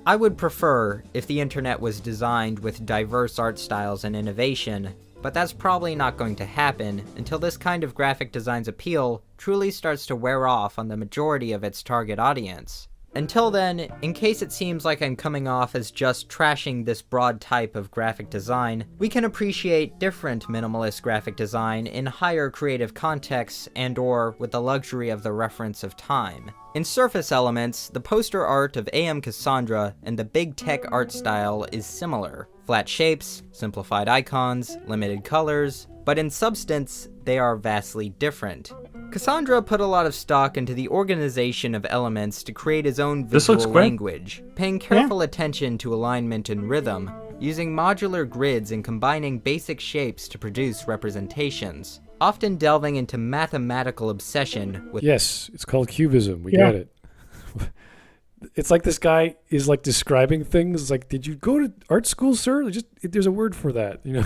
I would prefer if the internet was designed with diverse art styles and innovation, but that's probably not going to happen until this kind of graphic design's appeal truly starts to wear off on the majority of its target audience. Until then, in case it seems like I'm coming off as just trashing this broad type of graphic design, we can appreciate different minimalist graphic design in higher creative contexts and/or with the luxury of the reference of time. In surface elements, the poster art of AM Cassandra and the big tech art style is similar. Flat shapes, simplified icons, limited colors, but in substance, they are vastly different. Cassandra put a lot of stock into the organization of elements to create his own visual language, paying careful attention to alignment and rhythm, using modular grids and combining basic shapes to produce representations, often delving into mathematical obsession with— Yes, it's called cubism. We get it. It's like this guy is like describing things. It's like, did you go to art school, sir? There's a word for that. You know,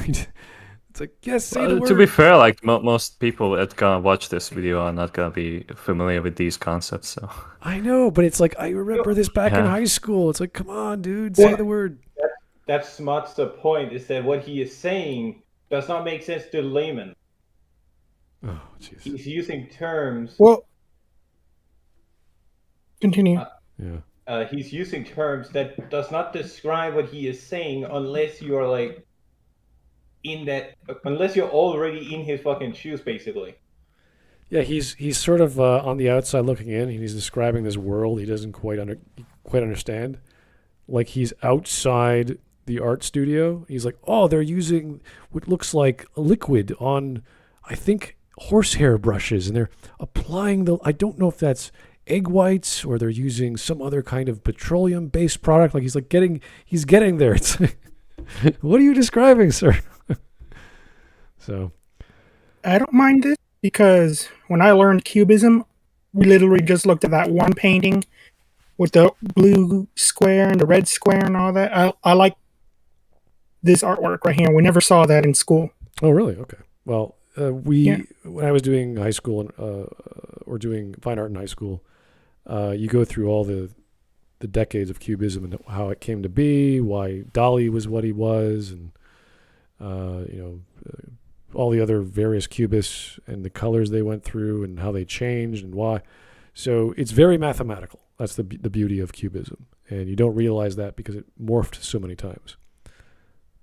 it's like, yes, say the word. To be fair, like most people that gonna watch this video are not gonna be familiar with these concepts. So I know, but it's like, I remember this back in high school. It's like, come on, dude, say the word. That's Smuts the point, is that what he is saying does not make sense to the layman. Oh, jeez. He's using terms. Well, continue. He's using terms that does not describe what he is saying unless you're like unless you're already in his fucking shoes, basically. Yeah, he's sort of on the outside looking in, and he's describing this world he doesn't quite understand. Like he's outside the art studio. He's like, oh, they're using what looks like a liquid on, I think, horsehair brushes, and they're applying I don't know if that's egg whites or they're using some other kind of petroleum-based product. Like he's getting there. It's like, what are you describing, sir? So, I don't mind this because when I learned Cubism, we literally just looked at that one painting with the blue square and the red square and all that. I like this artwork right here. We never saw that in school. Oh, really? Okay. Well, Yeah. when I was doing high school or doing fine art in high school, you go through all the decades of Cubism and how it came to be, why Dali was what he was, and all the other various cubists and the colors they went through and how they changed and why. So it's very mathematical. That's the beauty of Cubism, and you don't realize that because it morphed so many times.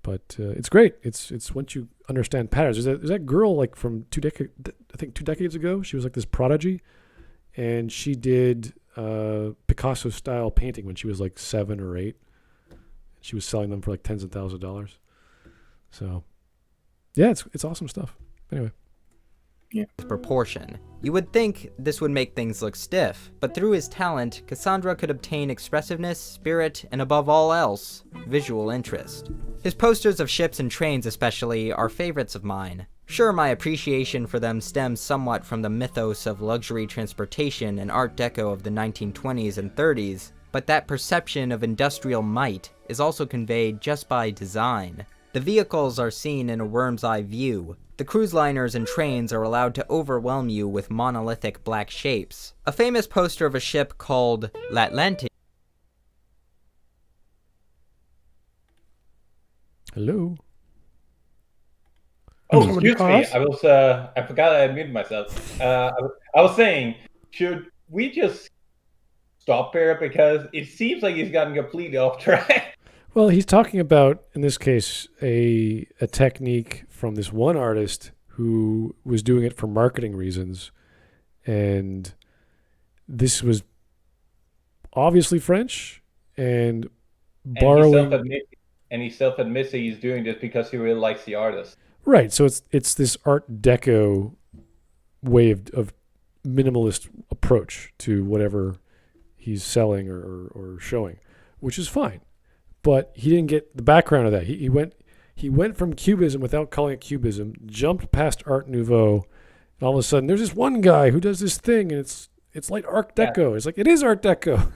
But it's great. It's once you understand patterns. There's that girl like from 2 decades ago. She was like this prodigy, and she did Picasso style painting when she was like 7 or 8. She was selling them for like tens of thousands of dollars. So yeah, it's awesome stuff. Anyway. Proportion. You would think this would make things look stiff, but through his talent, Cassandra could obtain expressiveness, spirit, and above all else, visual interest. His posters of ships and trains especially are favorites of mine. Sure, my appreciation for them stems somewhat from the mythos of luxury transportation and Art Deco of the 1920s and 30s, but that perception of industrial might is also conveyed just by design. The vehicles are seen in a worm's eye view. The cruise liners and trains are allowed to overwhelm you with monolithic black shapes. A famous poster of a ship called L'Atlantique. Hello. Oh, Somebody excuse me. pause? I forgot I muted myself. I was saying, should we just stop here because it seems like he's gotten completely off track. Well, he's talking about, in this case, a technique from this one artist who was doing it for marketing reasons. And this was obviously French and borrowing. And he self-admits that he's doing this because he really likes the artist. Right. So it's this Art Deco way of minimalist approach to whatever he's selling or showing, which is fine. But he didn't get the background of that. He went from Cubism without calling it Cubism, jumped past Art Nouveau, and all of a sudden there's this one guy who does this thing, and it's like Art Deco. Yeah. It's like, it is Art Deco.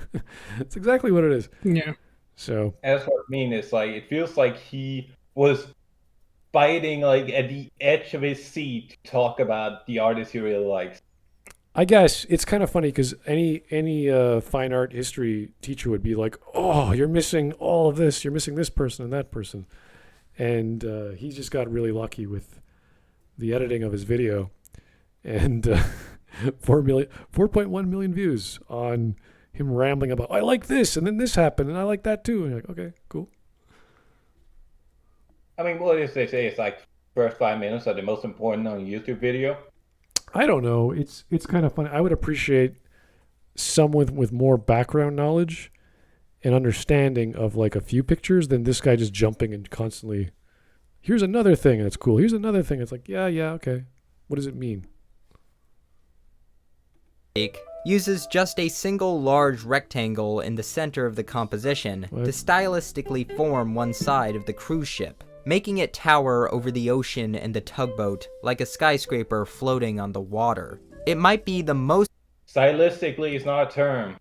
It's exactly what it is. Yeah. So that's what I mean. It's like it feels like he was biting like at the edge of his seat to talk about the artist he really likes. I guess it's kind of funny because any fine art history teacher would be like, "Oh, you're missing all of this. You're missing this person and that person," and he just got really lucky with the editing of his video, and 4.1 million views on him rambling about, "I like this, and then this happened, and I like that too." And you're like, okay, cool. I mean, what is they say? It's like first 5 minutes are the most important on a YouTube video. I don't know. It's kind of funny. I would appreciate someone with more background knowledge and understanding of like a few pictures than this guy just jumping and constantly, here's another thing and it's cool. Here's another thing. It's like, yeah, okay. What does it mean? Uses just a single large rectangle in the center of the composition to stylistically form one side of the cruise ship, making it tower over the ocean and the tugboat like a skyscraper floating on the water. It might be the most... Stylistically is not a term.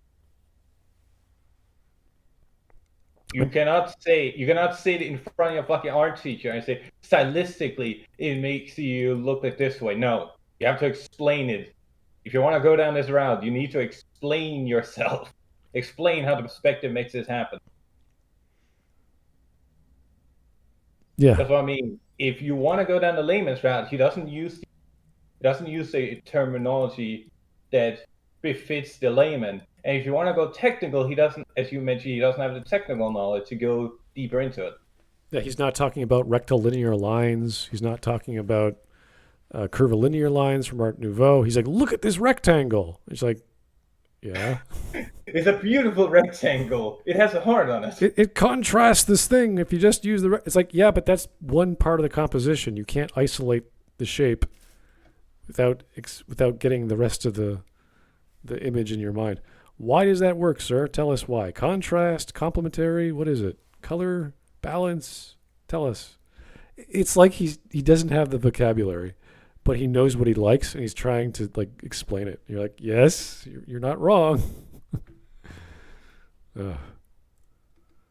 You cannot say it in front of your fucking art teacher and say, stylistically, it makes you look like this way. No, you have to explain it. If you want to go down this route, you need to explain yourself. Explain how the perspective makes this happen. Yeah. That's what I mean. If you want to go down the layman's route, he doesn't use a terminology that befits the layman. And if you want to go technical, he doesn't, as you mentioned, he doesn't have the technical knowledge to go deeper into it. Yeah, he's not talking about rectilinear lines. He's not talking about curvilinear lines from Art Nouveau. He's like, look at this rectangle. It's like, yeah. It's a beautiful rectangle. It has a heart on it. It contrasts this thing if you just use the... It's like, yeah, but that's one part of the composition. You can't isolate the shape without getting the rest of the image in your mind. Why does that work, sir? Tell us why. Contrast, complementary, what is it? Color, balance? Tell us. It's like he doesn't have the vocabulary, but he knows what he likes and he's trying to like explain it. You're like, yes, you're not wrong. Ugh.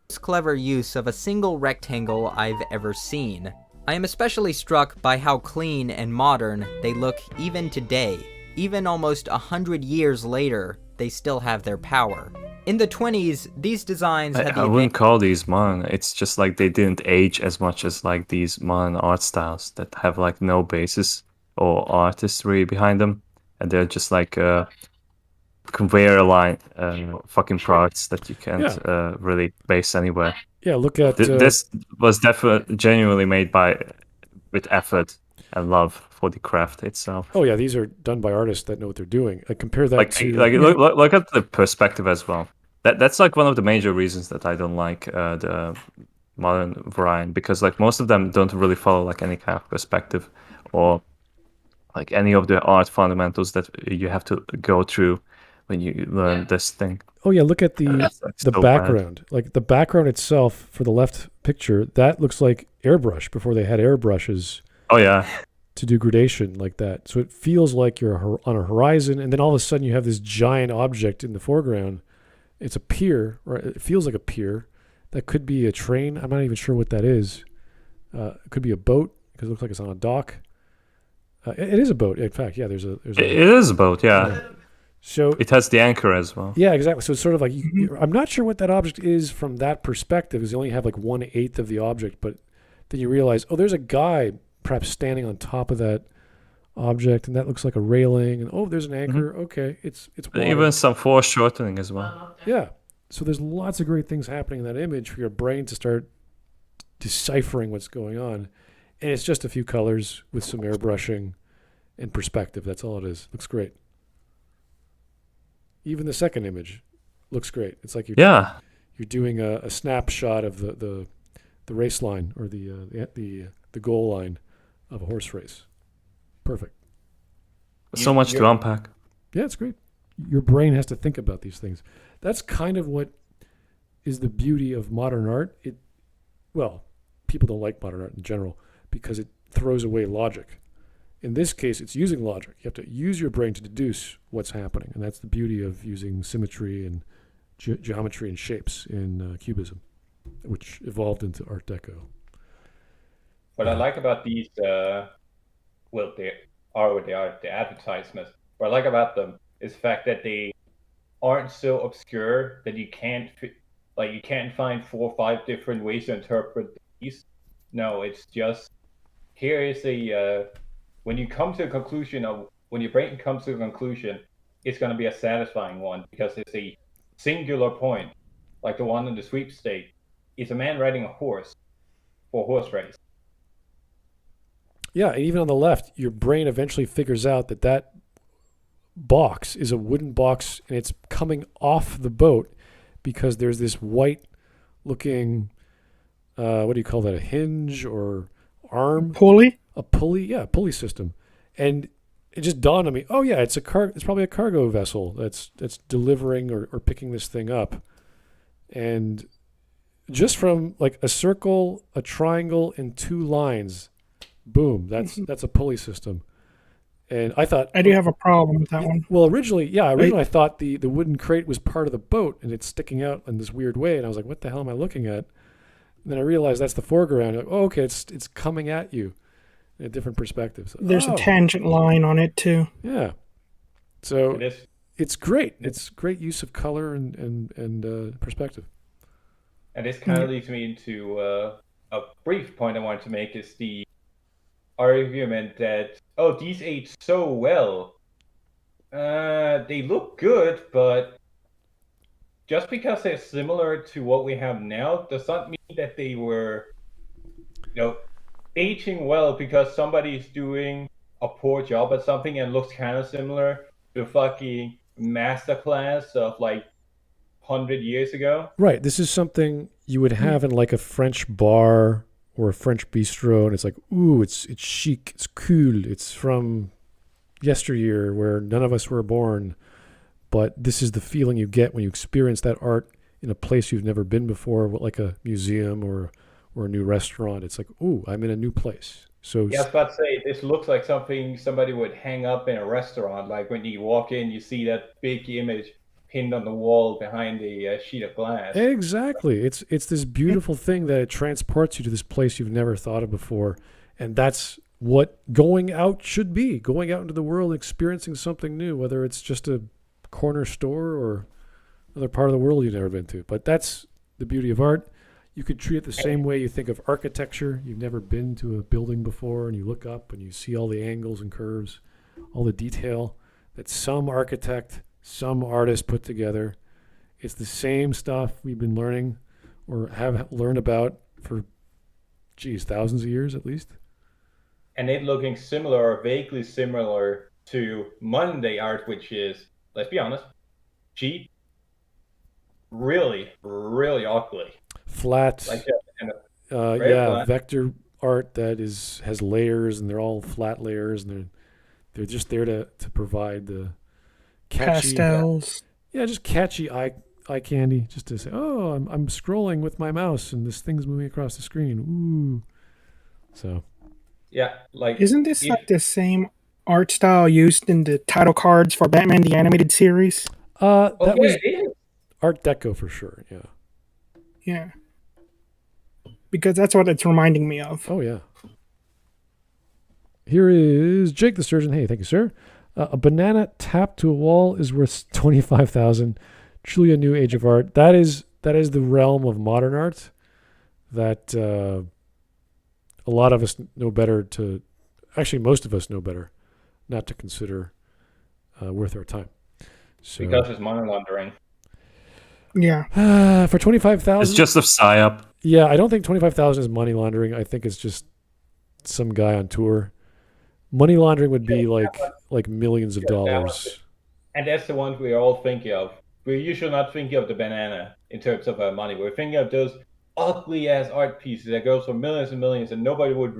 Most clever use of a single rectangle I've ever seen. I am especially struck by how clean and modern they look even today. Even almost 100 years later, they still have their power. In the 20s, these designs had the I wouldn't call these modern. It's just like they didn't age as much as like these modern art styles that have like no basis or artistry behind them, and they're just like conveyor line fucking products that you can't really base anywhere. Yeah, look at This was definitely genuinely made with effort and love for the craft itself. Oh yeah, these are done by artists that know what they're doing. I compare that to Look at the perspective as well. That's like one of the major reasons that I don't like the modern variant, because like most of them don't really follow like any kind of perspective or like any of the art fundamentals that you have to go through when you learn this thing. Oh yeah, look at the Like, the so background. Like the background itself for the left picture, that looks like airbrush before they had airbrushes. Oh yeah. To do gradation like that. So it feels like you're on a horizon, and then all of a sudden you have this giant object in the foreground. It's a pier, or it feels like a pier. That could be a train. I'm not even sure what that is. It could be a boat because it looks like it's on a dock. It is a boat, in fact. Yeah, there's a. It is a boat, yeah. So it has the anchor as well. Yeah, exactly. So it's sort of like I'm not sure what that object is from that perspective, because you only have like 1/8 of the object, but then you realize, oh, there's a guy perhaps standing on top of that object, and that looks like a railing, and oh, there's an anchor. Okay, it's water. Even some foreshortening as well. Yeah. So there's lots of great things happening in that image for your brain to start deciphering what's going on. And it's just a few colors with some airbrushing and perspective. That's all it is. Looks great. Even the second image looks great. It's like you're doing a snapshot of the race line or the goal line of a horse race. Perfect. So much to unpack. Yeah, it's great. Your brain has to think about these things. That's kind of what is the beauty of modern art. People don't like modern art in general because it throws away logic. In this case, it's using logic. You have to use your brain to deduce what's happening, and that's the beauty of using symmetry and geometry and shapes in Cubism, which evolved into Art Deco. What I like about these, they are what they are, the advertisements. What I like about them is the fact that they aren't so obscure that you can't find 4 or 5 different ways to interpret these. No, it's just here is when you come to a conclusion when your brain comes to a conclusion, it's going to be a satisfying one because it's a singular point, like the one in the sweepstake. It's a man riding a horse for a horse race. Yeah, and even on the left, your brain eventually figures out that box is a wooden box, and it's coming off the boat because there's this white-looking, what do you call that, a hinge or arm? Pulley? A pulley, yeah, pulley system. And it just dawned on me, oh yeah, it's probably a cargo vessel that's delivering or picking this thing up. And just from like a circle, a triangle, and 2 lines, boom, that's a pulley system. And I thought I do have a problem with that one. Well, originally I thought the wooden crate was part of the boat and it's sticking out in this weird way, and I was like, what the hell am I looking at? And then I realized that's the foreground. Like, oh, okay, it's coming at you in a different perspective. So, there's a tangent line on it too. Yeah. So it's great. It's great use of color and perspective. And this kind of leads me into a brief point I wanted to make is the argument that, oh, these age so well. They look good, but just because they're similar to what we have now does not mean that they were, aging well because somebody's doing a poor job at something and looks kind of similar to fucking masterclass of like 100 years ago. Right. This is something you would have in like a French bar or a French bistro, and it's like, ooh, it's chic, it's cool, it's from yesteryear where none of us were born. But this is the feeling you get when you experience that art in a place you've never been before, like a museum or a new restaurant. It's like, ooh, I'm in a new place. So Yeah, I was about to say, this looks like something somebody would hang up in a restaurant. Like when you walk in, you see that big image pinned on the wall behind a sheet of glass. exactly, it's this beautiful thing that it transports you to this place you've never thought of before, and that's what going out should be. Going out into the world, experiencing something new, whether it's just a corner store or another part of the world you've never been to. But that's the beauty of art. You could treat it the same way you think of architecture. You've never been to a building before, and you look up and you see all the angles and curves, all the detail that some architect, some artist put together. It's the same stuff we've been learning or have learned about for, thousands of years at least. And it looking similar or vaguely similar to Monday art, which is, let's be honest, cheap, really, really ugly. Flat, Like very flat. vector art that has layers, and they're all flat layers, and they're just there to provide the catchy Pastels. just catchy eye candy, just to say, oh, I'm scrolling with my mouse and this thing's moving across the screen. Ooh. So Yeah, like Isn't this like the same art style used in the title cards for Batman the Animated Series? that was it is. Art Deco for sure. Yeah. Yeah. Because that's what it's reminding me of. Oh yeah. Here is Jake the Surgeon. Hey, thank you, sir. A banana tapped to a wall is worth 25,000. Truly a new age of art. That is the realm of modern art that a lot of us know better to. Actually, most of us know better not to consider worth our time. So, Because it's money laundering. Yeah. for 25,000, It's just a psyop. yeah, I don't think 25,000 is money laundering. I think it's just some guy on tour. Money laundering would be like millions of dollars. And that's the ones we all think of. We're usually not thinking of the banana in terms of money. We're thinking of those ugly ass art pieces that goes for millions and millions, and nobody would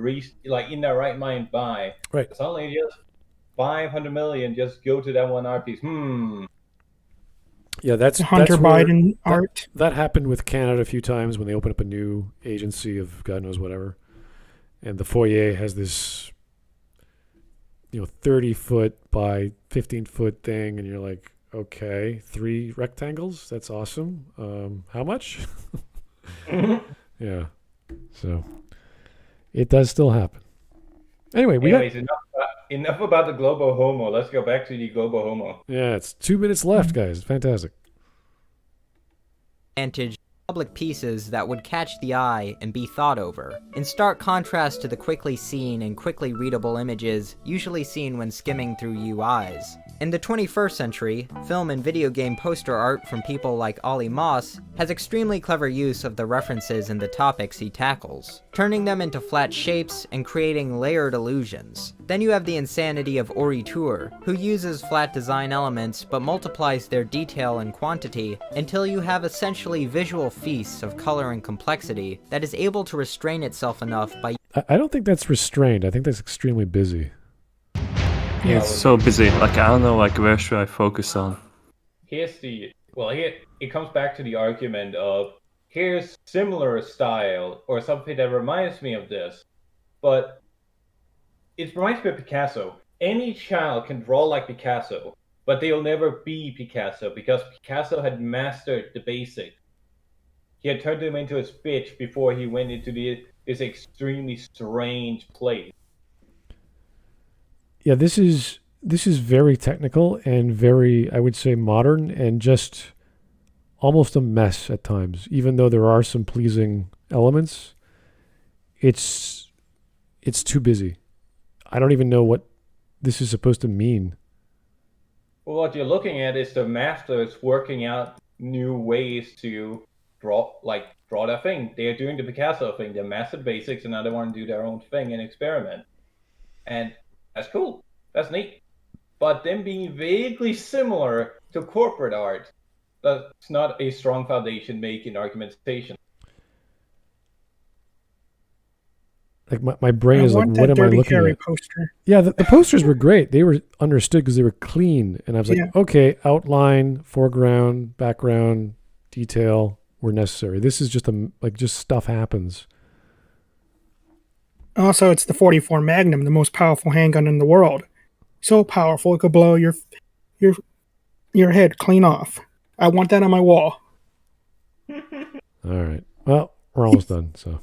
in their right mind buy. Right. Suddenly, just 500 million just go to that one art piece. Yeah, that's Hunter where Biden art. That happened with Canada a few times when they opened up a new agency of God knows whatever, and the foyer has this 30-foot by 15-foot thing, and you're like, okay, 3 rectangles, that's awesome. How much? Yeah, so it does still happen. Anyway, Enough about the global homo. Let's go back to the global homo. Yeah, it's 2 minutes left, guys. Fantastic. Advantage public pieces that would catch the eye and be thought over, in stark contrast to the quickly seen and quickly readable images usually seen when skimming through UIs. In the 21st century, film and video game poster art from people like Ollie Moss has extremely clever use of the references and the topics he tackles, turning them into flat shapes and creating layered illusions. Then you have the insanity of Ori Tour, who uses flat design elements but multiplies their detail and quantity until you have essentially visual feasts of color and complexity that is able to restrain itself enough by... I don't think that's restrained. I think that's extremely busy. Yeah, it's so busy. Like, I don't know, like, where should I focus on? Here it comes back to the argument of here's similar style or something that reminds me of this, but it reminds me of Picasso. Any child can draw like Picasso, but they'll never be Picasso because Picasso had mastered the basics. He had turned them into a bitch before he went into this extremely strange place. Yeah, this is very technical and very, I would say, modern and just almost a mess at times. Even though there are some pleasing elements, it's too busy. I don't even know what this is supposed to mean. Well, what you're looking at is the masters working out new ways to draw that thing. They're doing the Picasso thing. They mastered basics, and now they want to do their own thing and experiment. And that's cool. That's neat. But them being vaguely similar to corporate art, that's not a strong foundation making argumentation. Like my brain is like, what am I Dirty looking Harry at? poster. Yeah, the posters were great. They were understood because they were clean. And I was like, okay, outline, foreground, background, detail were necessary. This is just just stuff happens. Also, it's the 44 Magnum, the most powerful handgun in the world. So powerful it could blow your your head clean off. I want that on my wall. All right. Well, we're almost done. So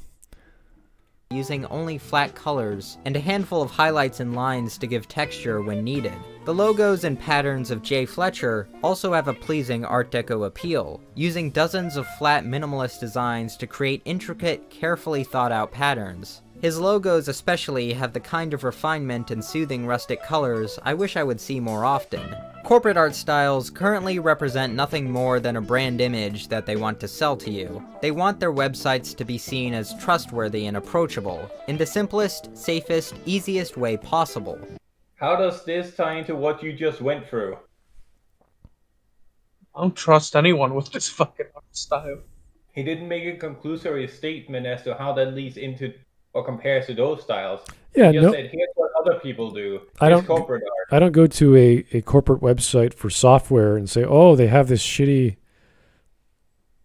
using only flat colors, and a handful of highlights and lines to give texture when needed. The logos and patterns of Jay Fletcher also have a pleasing Art Deco appeal, using dozens of flat minimalist designs to create intricate, carefully thought out patterns. His logos especially have the kind of refinement and soothing rustic colors I wish I would see more often. Corporate art styles currently represent nothing more than a brand image that they want to sell to you. They want their websites to be seen as trustworthy and approachable, in the simplest, safest, easiest way possible. How does this tie into what you just went through? I don't trust anyone with this fucking art style. He didn't make a conclusory statement as to how that leads into or compares to those styles. yeah, He just no, said, here's what other people do. I Here's don't- corporate art. I don't go to a corporate website for software and say, oh, they have this shitty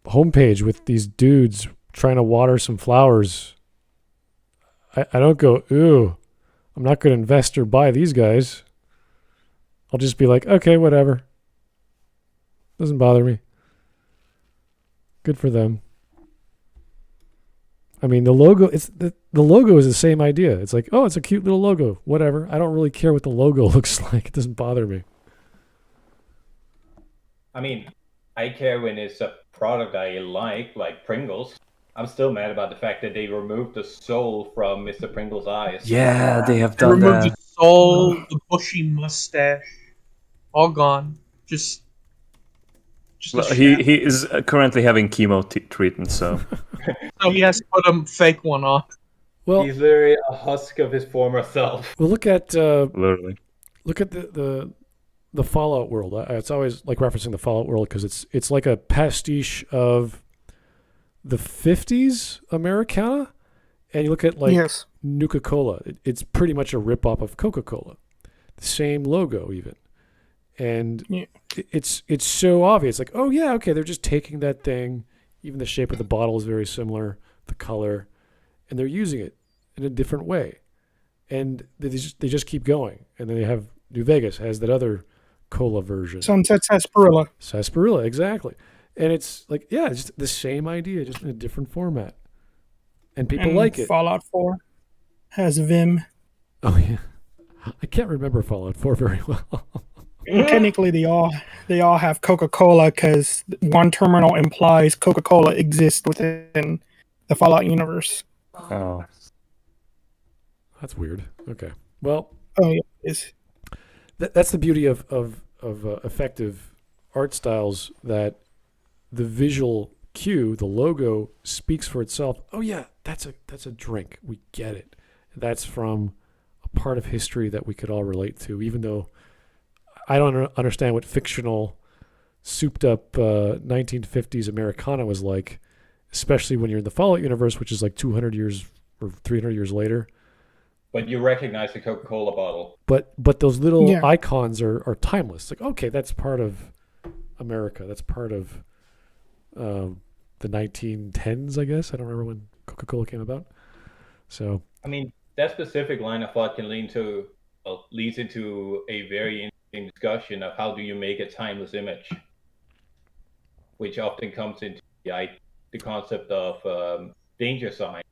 homepage with these dudes trying to water some flowers. I don't go, ooh, I'm not going to invest or buy these guys. I'll just be like, okay, whatever. Doesn't bother me. Good for them. I mean, the logo, the logo is the same idea. It's like, oh, it's a cute little logo. Whatever. I don't really care what the logo looks like. It doesn't bother me. I mean, I care when it's a product I like Pringles. I'm still mad about the fact that they removed the soul from Mr. Pringle's eyes. Yeah, they have They done removed that. the soul, the bushy mustache, all gone. Just a Well, shadow. he is currently having chemo treatment, so So he has to put a fake one on. Well, He's literally a husk of his former self. well, look at literally. the Fallout world. It's always like referencing the Fallout world because it's like a pastiche of the 50s Americana, and you look at like Yes. Nuka-Cola. It's pretty much a rip-off of Coca-Cola. The same logo even. And Yeah. it's so obvious. Like, oh yeah, okay, they're just taking that thing. Even the shape of the bottle is very similar, the color, and they're using it in a different way. And they just keep going. And then they have New Vegas has that other cola version. Sunset Sarsaparilla. Sarsaparilla, exactly. And it's like, yeah, it's just the same idea, just in a different format. And people And like it. Fallout 4 has Vim. Oh yeah. I can't remember Fallout 4 very well. Technically, they all have Coca-Cola because one terminal implies Coca-Cola exists within the Fallout universe. Oh, That's weird. Okay. Well, Oh yeah, it is. that's the beauty of effective art styles, that the visual cue, the logo, speaks for itself. Oh yeah, that's a drink. We get it. That's from a part of history that we could all relate to, even though I don't understand what fictional, souped up 1950s Americana was like, especially when you're in the Fallout universe, which is like 200 years or 300 years later. But you recognize the Coca-Cola bottle. But those little Yeah. icons are timeless. Like, okay, that's part of America. That's part of the 1910s, I guess. I don't remember when Coca-Cola came about. So, I mean, that specific line of thought can leads into a very interesting discussion of how do you make a timeless image, which often comes into the concept of danger sign,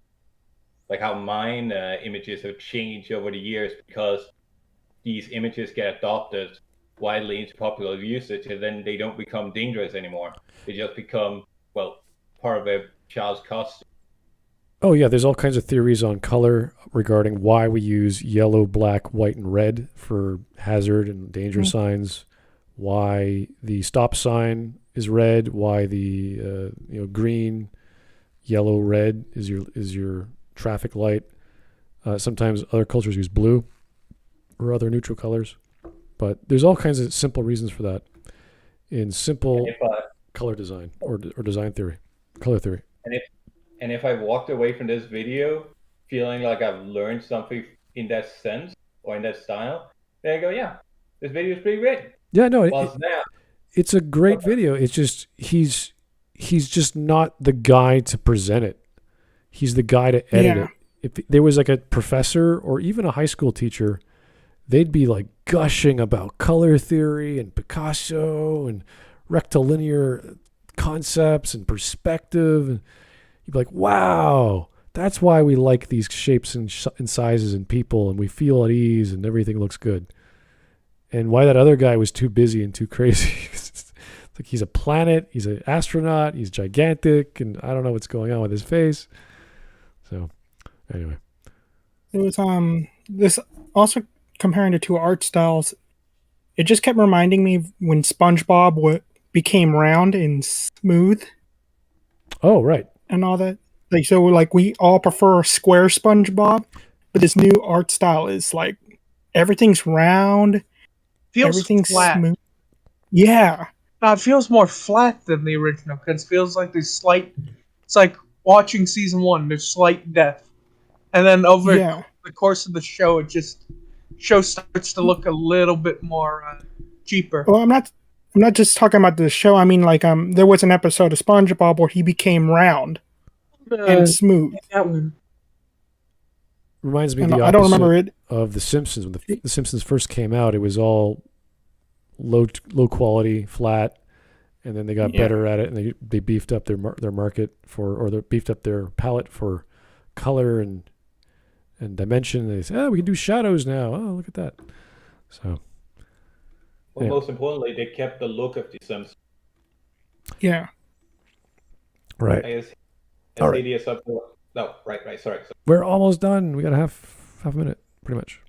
like how mine images have changed over the years because these images get adopted widely into popular usage, and then they don't become dangerous anymore. They just become, well, part of a child's costume. oh yeah, there's all kinds of theories on color regarding why we use yellow, black, white, and red for hazard and danger signs. Why the stop sign is red. Why the green, yellow, red is your traffic light. Sometimes other cultures use blue or other neutral colors, but there's all kinds of simple reasons for that in simple color design or design theory, color theory. And if I walked away from this video feeling like I've learned something in that sense or in that style, then I go, yeah, this video is pretty great. Yeah, no, Whilst now, it's a great video. It's just he's just not the guy to present it. He's the guy to edit Yeah. it. if there was like a professor or even a high school teacher, they'd be like gushing about color theory and Picasso and rectilinear concepts and perspective. And you'd be like, wow, that's why we like these shapes and sizes and people, and we feel at ease and everything looks good. And why that other guy was too busy and too crazy. It's like he's a planet, he's an astronaut, he's gigantic, and I don't know what's going on with his face. So, anyway. It was this also comparing the two art styles. It just kept reminding me of when SpongeBob became round and smooth. Oh, right. And all that. Like so, like we all prefer square SpongeBob, but this new art style is like everything's round, Feels everything's flat. smooth. Yeah. No, it feels more flat than the original because it feels like there's slight. It's like watching season 1. There's slight depth, and then over the course of the show, show starts to look a little bit more cheaper. Well, I'm not just talking about the show. I mean, like there was an episode of SpongeBob where he became round and smooth. That one reminds me of the I don't remember opposite it. of The Simpsons. When the Simpsons first came out, it was all low quality, flat, and then they got better at it, and they beefed up their market they beefed up their palette for color and dimension. And they said, we can do shadows now. Oh, look at that. So, well, most importantly, they kept the look of the Simpsons. Yeah. Right. All right. No, right. Sorry. We're almost done. We got a half a minute, pretty much.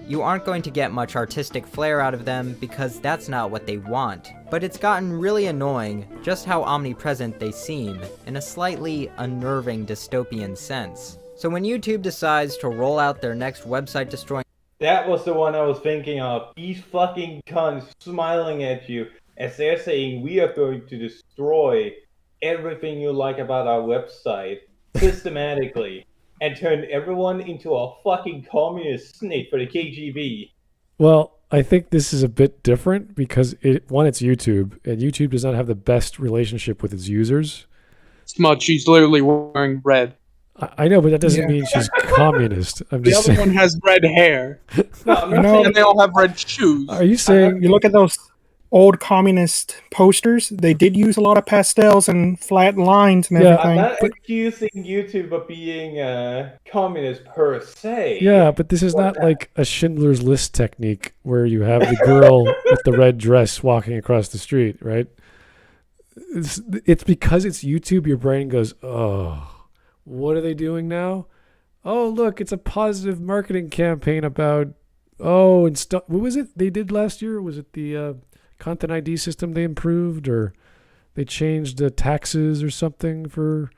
You aren't going to get much artistic flair out of them because that's not what they want. But it's gotten really annoying just how omnipresent they seem, in a slightly unnerving dystopian sense. So when YouTube decides to roll out their next website destroying... That was the one I was thinking of. These fucking cunts smiling at you as they're saying we are going to destroy everything you like about our website systematically and turn everyone into a fucking communist snake for the KGB. Well, I think this is a bit different because it's YouTube, and YouTube does not have the best relationship with its users. Smudge, she's literally wearing red. I know, but that doesn't mean she's communist. I'm The just other saying. one has red hair. And they all have red shoes. Are you saying You look at those old communist posters, they did use a lot of pastels and flat lines and everything. I'm not accusing YouTube of being communist per se. Yeah, but this is not like a Schindler's List technique where you have the girl with the red dress walking across the street, right? It's because it's YouTube, your brain goes, oh, what are they doing now? Oh, look, it's a positive marketing campaign about, and stuff. What was it they did last year? Was it the content ID system they improved, or they changed the taxes or something for,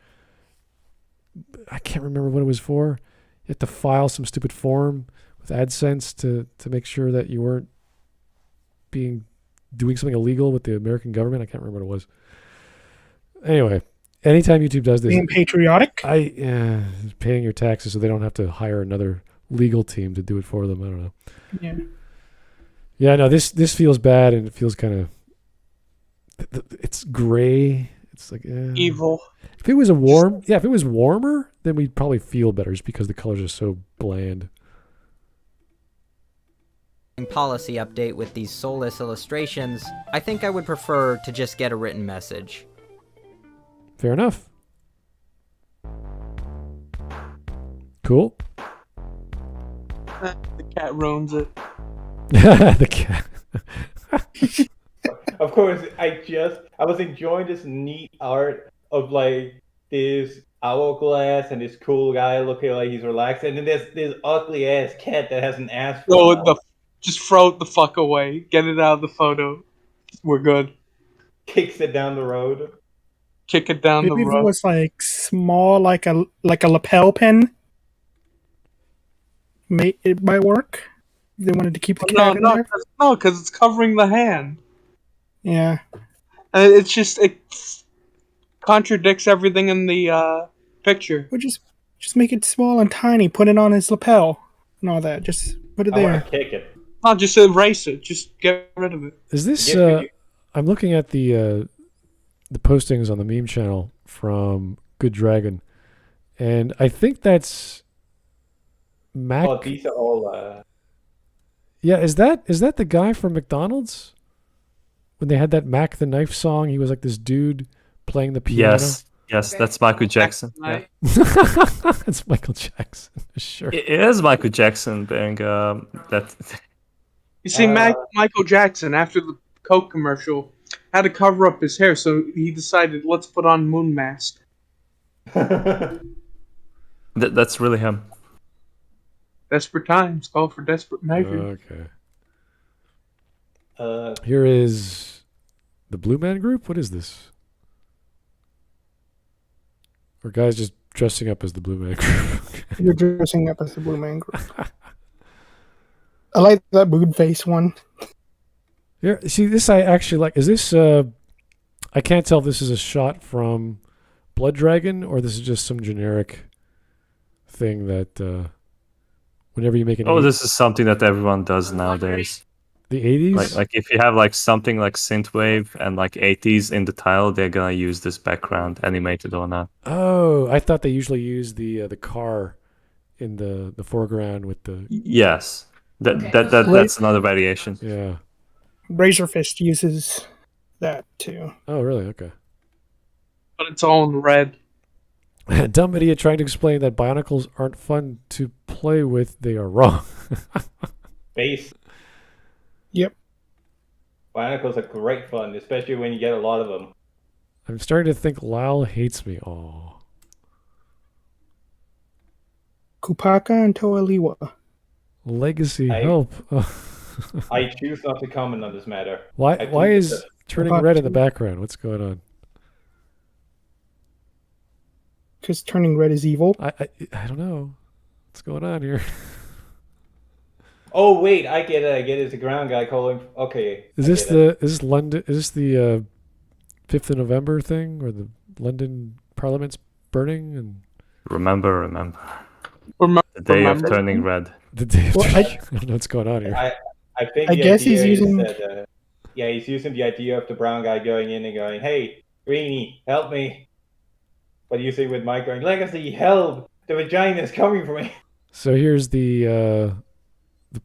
I can't remember what it was for. You had to file some stupid form with AdSense to make sure that you weren't doing something illegal with the American government. I can't remember what it was. Anyway, anytime YouTube does this, Being patriotic? paying your taxes so they don't have to hire another legal team to do it for them. I don't know. Yeah. Yeah, no, this feels bad, and it feels kind of, it's gray. It's like evil. If it was if it was warmer, then we'd probably feel better, just because the colors are so bland. Policy update with these soulless illustrations, I think I would prefer to just get a written message. Fair enough. Cool. The cat ruins it. The cat. Of course, I was enjoying this neat art of like this hourglass and this cool guy looking like he's relaxed, and then there's this ugly ass cat that has an ass. Just throw it the fuck away. Get it out of the photo. We're good. Kicks it down the road. Kick it down the Maybe if road. it was like small, like a lapel pin, it might work. They wanted to keep the cat in there. No, because it's covering the hand. Yeah. And it contradicts everything in the picture. Well, just make it small and tiny. Put it on his lapel and all that. Just put it I there. want to kick it. No, just erase it. Just get rid of it. Is this? I'm looking at the postings on the meme channel from Good Dragon. And I think that's Mac. Oh, these are all. Yeah, is that the guy from McDonald's? When they had that Mac the Knife song, he was like this dude playing the piano. Yes, that's Michael Jackson. Yeah. That's Michael Jackson. Sure. It is Michael Jackson being that. You see, Michael Jackson, after the Coke commercial, had to cover up his hair, so he decided, let's put on Moon Mask. That's really him. Desperate times call for desperate measures. Okay. Here is the Blue Man Group. What is this? Or guys just dressing up as the Blue Man Group? You're dressing up as the Blue Man Group. I like that moon face one. Yeah, see, this I actually like. Is this? I can't tell if this is a shot from Blood Dragon or this is just some generic thing that whenever you make an. This is something that everyone does nowadays. The 80s? Like if you have like something like synthwave and like 80s in the title, they're gonna use this background, animated or not. Oh, I thought they usually use the car in the foreground with the. Yes, that's another variation. Yeah. Razor Fist uses that too. Oh, really? Okay. But it's all in red. Dumb idiot trying to explain that Bionicles aren't fun to play with. They are wrong. Base. Yep. Bionicles are great fun, especially when you get a lot of them. I'm starting to think Lyle hates me. Oh. Kupaka and Toaliwa. Legacy, help. I choose not to comment on this matter. Why is turning red in the background? What's going on? Because turning red is evil. I don't know. What's going on here? Oh wait, I get it. It's a ground guy calling. Okay. Is this London? Is this the 5th of November thing, or the London Parliament's burning? And remember the day of turning red. The day of I don't know what's going on here. I think. I guess he's using. He's using the idea of the brown guy going in and going, "Hey, Greenie, help me." But you see with Mike going, "Legacy, help! The vagina's coming for me." So here's the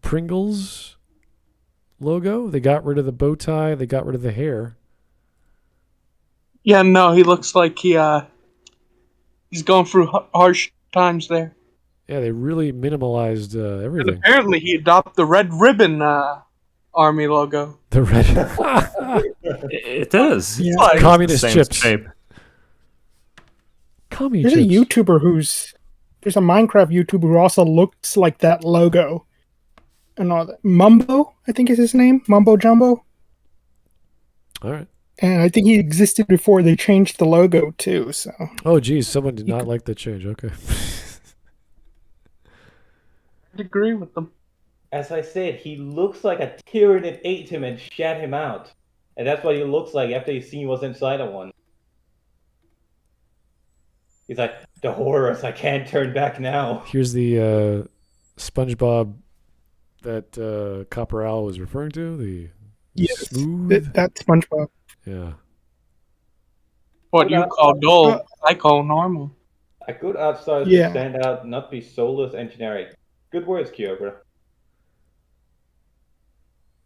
Pringles logo. They got rid of the bow tie. They got rid of the hair. Yeah, no, he looks like he's going through harsh times there. Yeah, they really minimalized everything. And apparently he adopted the Red Ribbon Army logo. The red. It is. Yeah. It's communist chips. Shape. Communist There's chips. a YouTuber there's a Minecraft YouTuber who also looks like that logo. And all that. Mumbo, I think is his name. Mumbo Jumbo. All right. And I think he existed before they changed the logo too. So. Oh, geez, someone did not like the change. Okay. I agree with them. As I said, he looks like a Tyranid ate him and shat him out. And that's what he looks like after he's seen what's inside of one. He's like, the horrors, I can't turn back now. Here's the SpongeBob that Copper Owl was referring to. The smooth. That's SpongeBob. Yeah. What you call dull, I call normal. A good art style to stand out, not be soulless and generic. Good words, Kyogre.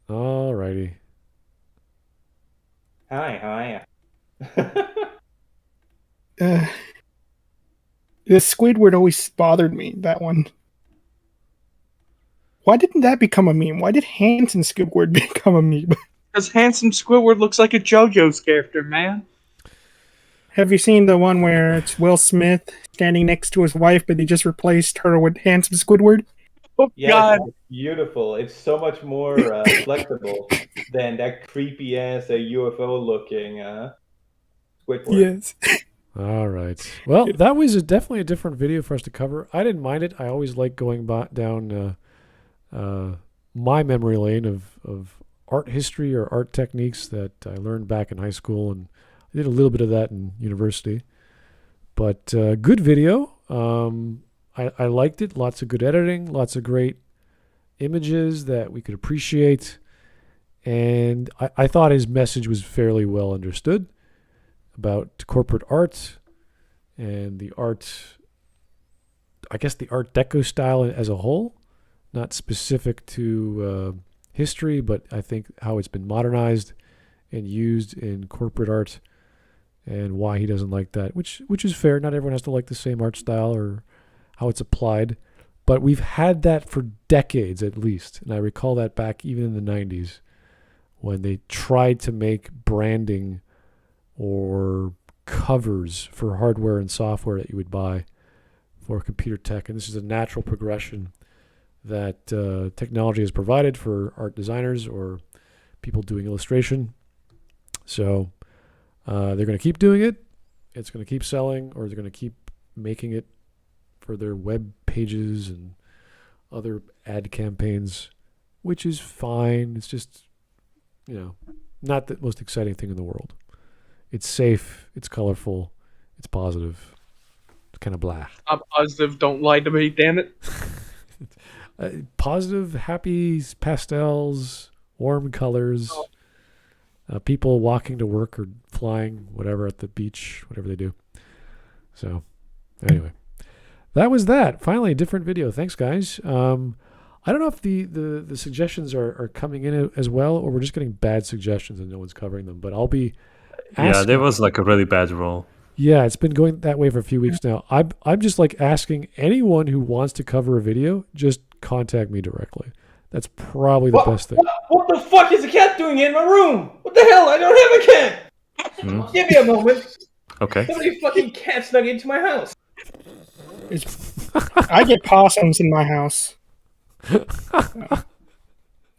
Alrighty. Hi. The Squidward always bothered me, that one. Why didn't that become a meme? Why did Handsome Squidward become a meme? Because Handsome Squidward looks like a JoJo's character, man. Have you seen the one where it's Will Smith standing next to his wife, but he just replaced her with Handsome Squidward? Oh, yeah, God. It's beautiful. It's so much more flexible than that creepy ass UFO looking Squidward. Yes. All right. Well, that was definitely a different video for us to cover. I didn't mind it. I always like going down my memory lane of art history or art techniques that I learned back in high school, and I did a little bit of that in university. But good video. I liked it. Lots of good editing. Lots of great images that we could appreciate. And I thought his message was fairly well understood about corporate art and the art I guess the Art Deco style as a whole, not specific to history, but I think how it's been modernized and used in corporate art, and why he doesn't like that, which is fair. Not everyone has to like the same art style or how it's applied, but we've had that for decades at least. And I recall that back even in the 90s when they tried to make branding or covers for hardware and software that you would buy for computer tech. And this is a natural progression that technology has provided for art designers or people doing illustration. So they're going to keep doing it. It's going to keep selling, or they're going to keep making it for their web pages and other ad campaigns, which is fine. It's just, not the most exciting thing in the world. It's safe. It's colorful. It's positive. It's kind of blah. I'm positive. Don't lie to me, damn it. Positive, happy pastels, warm colors. People walking to work or flying, whatever, at the beach, whatever they do. So, anyway, that was that. Finally, a different video. Thanks, guys. I don't know if the suggestions are coming in as well, or we're just getting bad suggestions and no one's covering them. But I'll be asking. Yeah, there was like a really bad roll. Yeah, it's been going that way for a few weeks now. I'm just like asking anyone who wants to cover a video, just contact me directly. That's probably the best thing. What the fuck is a cat doing in my room? What the hell? I don't have a cat. Give me a moment. Okay. Somebody fucking cat snuck into my house. I get possums in my house.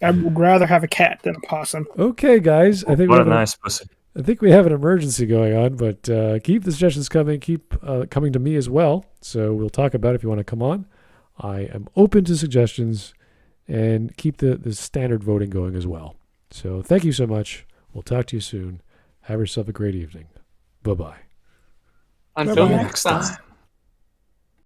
I would rather have a cat than a possum. Okay, guys. I think what a nice pussy. I think we have an emergency going on, but keep the suggestions coming. Keep coming to me as well. So we'll talk about it if you want to come on. I am open to suggestions, and keep the standard voting going as well. So thank you so much. We'll talk to you soon. Have yourself a great evening. Bye-bye. Until Bye-bye. next time.